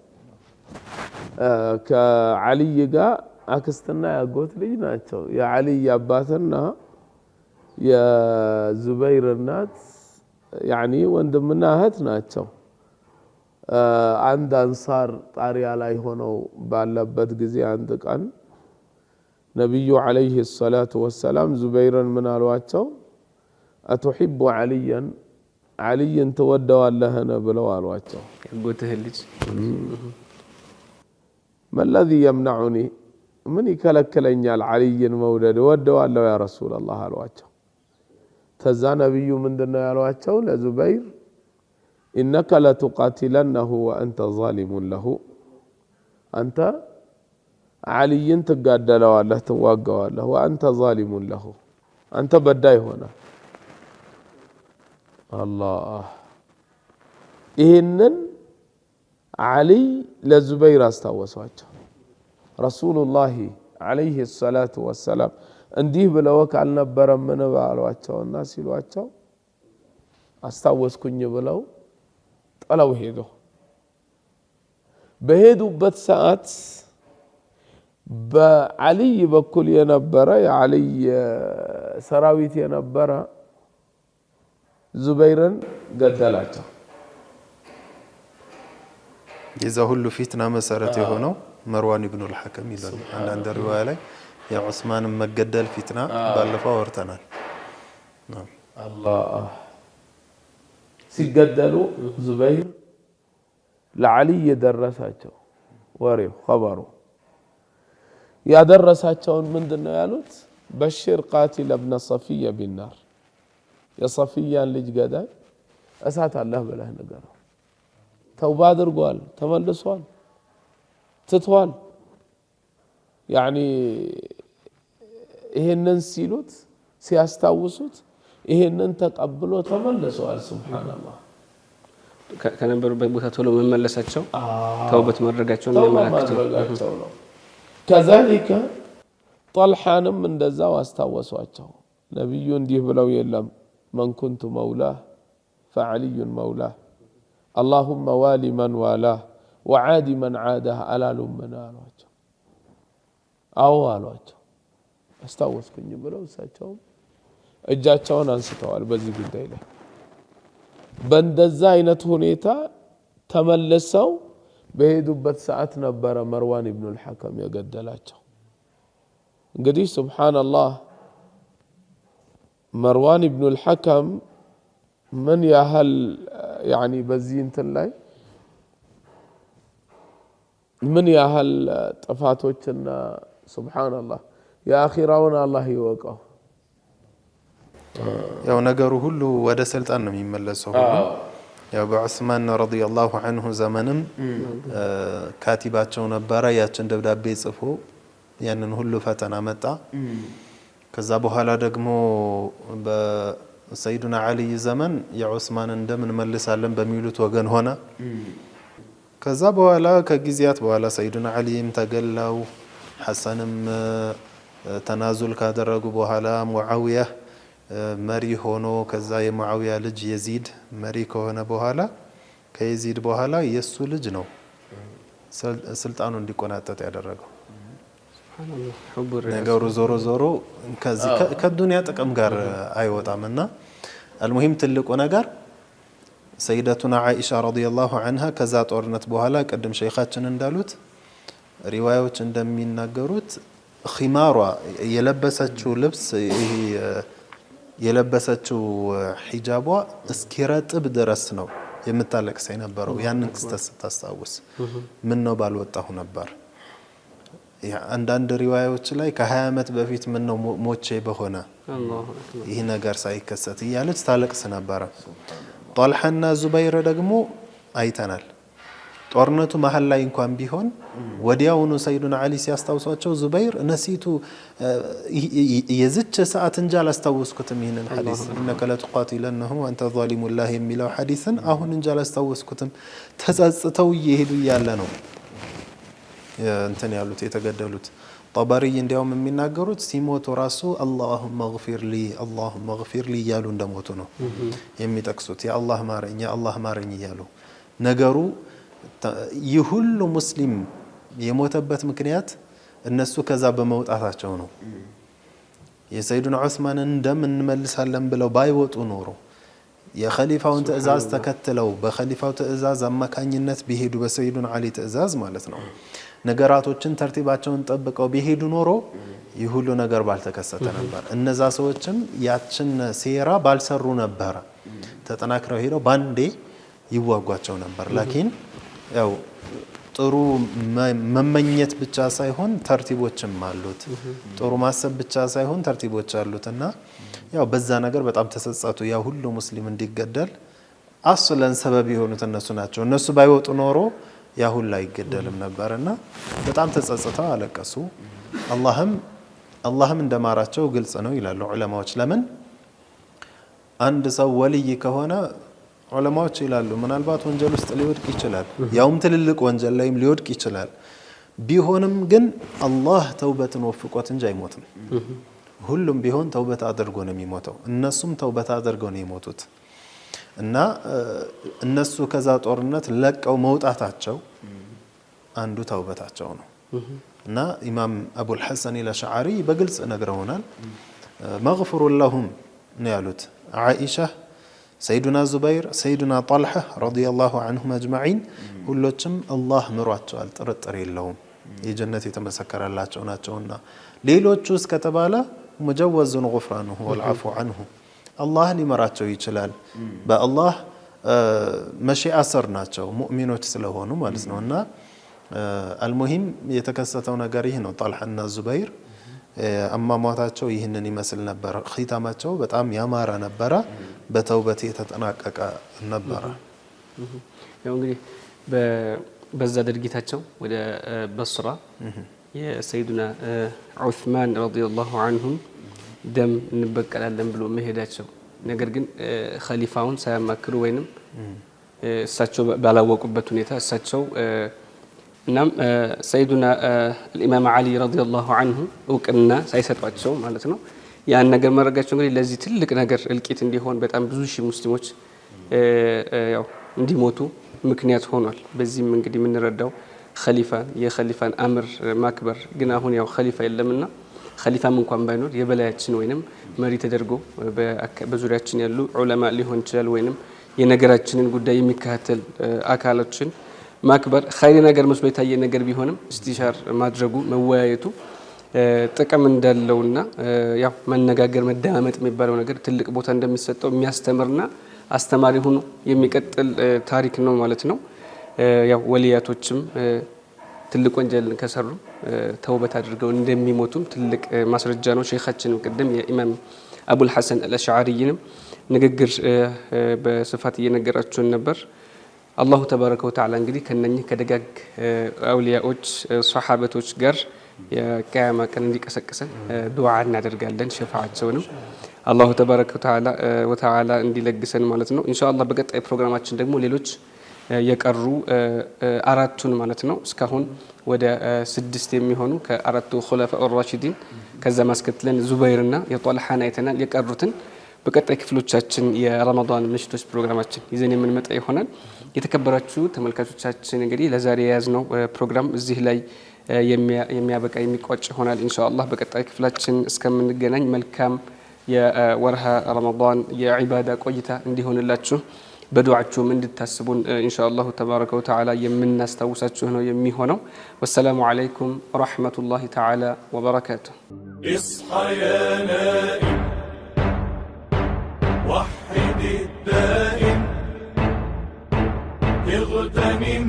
ከዓልይ ጋር አክስትና ያጎት ልጅ ናቸው። የዓልይ አባትና የዙበይር እናት ያኒ ወንድምና እህት ናቸው። አንድ አንሳር ጣሪያ ላይ ሆነው ባለበት ጊዜ አንድ ቀን ነቢዩ ዓለይሂ ሰላቱ ወሰላም ዙበይርን ምን አሏቸው? አቱሒቡ ዓልያን ዓልይን ትወደዋለህን ብለው አሏቸው። ያጎትህ ልጅ መለዚ የምነዑኒ ምን ይከለክለኛል ዓልይን መውደድ? እወደዋለሁ ያ ረሱለላህ አሏቸው። ተዛ ነቢዩ ምንድነው ያሏቸው ለዙበይር? ኢነከ ለቱቃቲለነሁ ወአንተ ዛሊሙን ለሁ፣ አንተ ዓልይን ትጋደለዋለህ ትዋጋዋለህ፣ ወአንተ ዛሊሙን ለሁ፣ አንተ በዳይ ሆነ። አላህ ይህንን ዓልይ ለዙበይር አስታወሷቸው። ረሱሉላሂ ዓለይሂ ሰላቱ ወሰላም እንዲህ ብለው ካልነበረም ምን ባሏቸውና ሲሏቸው አስታወስኩኝ ብለው ጥለው ሄዱ። በሄዱበት ሰዓት በዓልይ በኩል የነበረ የዓልይ ሰራዊት የነበረ ዙበይርን ገደላቸው። የዛ ሁሉ ፊትና መሰረት የሆነው መርዋን ኢብኑል ሐከም ይላል። አንዳንድ ሪዋያ ላይ የዑስማን መገደል ፊትና ባለፈው አወርተናል። አላህ ሲገደሉ ዙበይር ለዓልይ የደረሳቸው ወሬው ኸበሩ ያደረሳቸውን ምንድነው ያሉት? በሽር ቃቲል እብነ ሰፊያ ቢናር፣ የሰፊያን ልጅ ገዳይ እሳት አለህ ብለህ ንገረው። ተውባ አድርጓል፣ ተመልሷል፣ ትቷል። ያኒ ይሄንን ሲሉት ሲያስታውሱት ይሄንን ተቀብሎ ተመልሰዋል። ሱብሃንአላህ ከነበሩበት ቦታ ቶሎ መመለሳቸው ተውበት ማድረጋቸው ነው። ከዛሊከ ጠልሓንም እንደዛው አስታወሷቸው። ነቢዩ እንዲህ ብለው የለም መን ኩንቱ መውላህ ፈዓልዩን መውላህ አላሁመ ዋሊ መን ዋላህ ወዓዲ መን ዓዳህ አላሉምን አሏቸው። አዎ አሏቸው። አስታወስኩኝ ብለው እሳቸውም እጃቸውን አንስተዋል በዚህ ጉዳይ ላይ። በእንደዛ አይነት ሁኔታ ተመልሰው በሄዱበት ሰዓት ነበረ መርዋን ኢብኑል ሐከም የገደላቸው። እንግዲህ ሱብሓነላህ መርዋን ኢብኑል ሐከም ምን ያህል ያኒ በዚህ እንትን ላይ ምን ያህል ጥፋቶችና ሱብሓነላህ የአኺራውን አላህ ይወቀው። ያው ነገሩ ሁሉ ወደ ስልጣን ነው የሚመለሰው። ያው በዑስማን ረዲየላሁ ዐንሁ ዘመንም ካቲባቸው ነበረ። ያችን ደብዳቤ ጽፎ ያንን ሁሉ ፈተና መጣ። ከዛ በኋላ ደግሞ በሰይዱና ዓሊ ዘመን የዑስማን እንደምን መልሳለን በሚሉት ወገን ሆነ። ከዛ በኋላ ከጊዜያት በኋላ ሰይዱና ዓሊም ተገላው፣ ሐሰንም ተናዙል ካደረጉ በኋላ ሙዓዊያ መሪ ሆኖ ከዛ የሙዓዊያ ልጅ የዚድ መሪ ከሆነ በኋላ ከየዚድ በኋላ የሱ ልጅ ነው ስልጣኑ እንዲቆናጠጥ ያደረገው። ነገሩ ዞሮ ዞሮ ከዚህ ከዱንያ ጥቅም ጋር አይወጣምና አልሙሂም ትልቁ ነገር ሰይደቱና ዓኢሻ ረዲየላሁ ዐንሃ ከዛ ጦርነት በኋላ ቅድም ሸይኻችን እንዳሉት ሪዋዮች እንደሚናገሩት ኺማሯ የለበሰችው ልብስ ይሄ የለበሰችው ሒጃቧ እስኪረጥብ ድረስ ነው የምታለቅስ የነበረው። ያንን ክስተት ስታስታውስ ምን ነው ባልወጣሁ ነበር። አንዳንድ ሪዋዮች ላይ ከ20 ዓመት በፊት ምን ነው ሞቼ በሆነ ይህ ነገር ሳይከሰት እያለች ታለቅስ ነበረ። ጣልሓና ዙበይር ደግሞ አይተናል። ጦርነቱ መሀል ላይ እንኳን ቢሆን ወዲያውኑ ሰይዱና ዓሊ ሲያስታውሷቸው ዙበይር ነሲቱ የዝች ሰዓት እንጂ አላስታወስኩትም ይህንን ሐዲስ ኢነከ ለቱቃቲለነሁ ወአንተ ዛሊሙላህ የሚለው ሐዲስን አሁን እንጂ አላስታወስኩትም። ተጸጽተው እየሄዱ እያለ ነው እንትን ያሉት የተገደሉት። ጠበሪ እንዲያውም የሚናገሩት ሲሞቱ ራሱ አላሁመ ግፊር ሊ እያሉ እንደሞቱ ነው የሚጠቅሱት። የአላህ ማረኝ የአላህ ማረኝ እያሉ ነገሩ ይህ ሁሉ ሙስሊም የሞተበት ምክንያት እነሱ ከዛ በመውጣታቸው ነው። የሰይዱና ዑስማንን ደም እንመልሳለን ብለው ባይወጡ ኖሮ የኸሊፋውን ትዕዛዝ ተከትለው በኸሊፋው ትዕዛዝ አማካኝነት ቢሄዱ በሰይዱና ዓሊ ትዕዛዝ ማለት ነው ነገራቶችን ተርቲባቸውን ጠብቀው ቢሄዱ ኖሮ ይህ ሁሉ ነገር ባልተከሰተ ነበር። እነዛ ሰዎችም ያችን ሴራ ባልሰሩ ነበር። ተጠናክረው ሄደው ባንዴ ይዋጓቸው ነበር። ላኪን ያው ጥሩ መመኘት ብቻ ሳይሆን ተርቲቦችም አሉት። ጥሩ ማሰብ ብቻ ሳይሆን ተርቲቦች አሉትና ያው በዛ ነገር በጣም ተጸጸቱ። ያ ሁሉ ሙስሊም እንዲገደል አስለን ሰበብ የሆኑት እነሱ ናቸው። እነሱ ባይወጡ ኖሮ ያ ሁሉ አይገደልም ነበርና በጣም ተጸጽተው አለቀሱ። አላህም እንደማራቸው ግልጽ ነው ይላሉ ዑለማዎች። ለምን አንድ ሰው ወልይ ከሆነ ዑለማዎች ይላሉ ምናልባት ወንጀል ውስጥ ሊወድቅ ይችላል፣ ያውም ትልልቅ ወንጀል ላይም ሊወድቅ ይችላል። ቢሆንም ግን አላህ ተውበትን ወፍቆት እንጂ አይሞትም። ሁሉም ቢሆን ተውበት አድርጎ ነው የሚሞተው። እነሱም ተውበት አድርገው ነው የሞቱት እና እነሱ ከዛ ጦርነት ለቀው መውጣታቸው አንዱ ተውበታቸው ነው እና ኢማም አቡል ሐሰን አልአሽዓሪ በግልጽ ነግረውናል። መግፉሩን ለሁም ነው ያሉት። ዓኢሻ፣ ሰይዱና ዙበይር፣ ሰይዱና ጣልሓ ረዲየላሁ ዐንሁም አጅመዒን ሁሎችም አላህ ምሯቸዋል፣ ጥርጥር የለውም የጀነት የተመሰከረላቸው ናቸውና። ሌሎቹ እስከተባለ ሙጀወዙን ጉፍራኑሁ ወልዓፉ ዐንሁ አላህ ሊመራቸው ይችላል። በአላህ መሺአ ስር ናቸው ሙእሚኖች ስለሆኑ ማለት ነው። እና አልሙሂም የተከሰተው ነገር ይህ ነው። ጣልሓና ዙበይር አሟሟታቸው ይህንን ይመስል ነበር። ኺታማቸው በጣም ያማረ ነበረ፣ በተውበት የተጠናቀቀ ነበረ። ያው እንግዲህ በዛ ድርጊታቸው ወደ በስራ የሰይዱና ዑስማን ረዲየላሁ ዐንሁም ደም እንበቀላለን ብሎ መሄዳቸው፣ ነገር ግን ኸሊፋውን ሳያማክሩ ወይንም እሳቸው ባላወቁበት ሁኔታ እሳቸው እናም ሰይዱና الإمام علي رضي الله عنه እውቅና ሳይሰጧቸው ማለት ነው ያን ነገር መረጋቸው እንግዲህ ለዚህ ትልቅ ነገር እልቂት እንዲሆን በጣም ብዙ ሺህ ሙስሊሞች ያው እንዲሞቱ ምክንያት ሆኗል። በዚህም እንግዲህ የምንረዳው ኸሊፋ የኸሊፋን አምር ማክበር ግን አሁን ያው ኸሊፋ የለምና ኸሊፋም እንኳን ባይኖር የበላያችን ወይንም መሪ ተደርጎ በዙሪያችን ያሉ ዑለማ ሊሆን ይችላል ወይንም የነገራችንን ጉዳይ የሚከታተል አካላችን ማክበር ኸይር ነገር መስሎ የታየ ነገር ቢሆንም እስቲሻር ማድረጉ መወያየቱ ጥቅም እንዳለውና ያው መነጋገር መደማመጥ የሚባለው ነገር ትልቅ ቦታ እንደሚሰጠው የሚያስተምርና አስተማሪ ሆኖ የሚቀጥል ታሪክ ነው ማለት ነው። ያው ወሊያቶችም ትልቅ ወንጀል ከሰሩ ተውበት አድርገው እንደሚሞቱም ትልቅ ማስረጃ ነው። ሼኻችንም ቅድም የኢማም አቡል ሐሰን አልአሽዓሪንም ንግግር በስፋት እየነገራችሁን ነበር። አላሁ ተባረከ ወተዓላ እንግዲህ ከነኚህ ከደጋግ አውሊያዎች ሷሐበቶች ጋር የቂያማ ቀን እንዲቀሰቅሰን ዱዓ እናደርጋለን። ሸፋዓቸውንም አላሁ ተባረከ ወተዓላ እንዲለግሰን ማለት ነው። ኢንሻአላህ በቀጣይ ፕሮግራማችን ደግሞ ሌሎች የቀሩ አራቱን ማለት ነው እስካሁን ወደ 6 የሚሆኑ ከአራቱ ኹለፋ አር-ራሺዲን ከዛ ማስከትለን ዙበይርና የጧልሃን አይተናል። የቀሩትን በቀጣይ ክፍሎቻችን የረመዳን ምሽቶች ፕሮግራማችን ይዘን የምንመጣ ይሆናል። የተከበራችሁ ተመልካቾቻችን እንግዲህ ለዛሬ የያዝነው ፕሮግራም እዚህ ላይ የሚያበቃ የሚቋጭ ይሆናል ኢንሻአላህ። በቀጣይ ክፍላችን እስከምንገናኝ መልካም የወርሃ ረመዳን የዒባዳ ቆይታ እንዲሆንላችሁ በዱዓችሁም እንድታስቡን ኢንሻአላህ ተባረከ ወተዓላ የምናስታውሳችሁ ነው የሚሆነው። ወሰላሙ አለይኩም ወራህመቱላሂ ተዓላ ወበረካቱሁ። اصحى يا نائم وحد الدائم اغتنم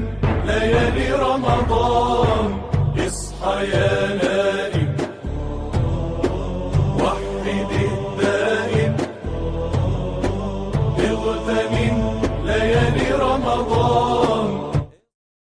ليالي رمضان اصحى يا نائم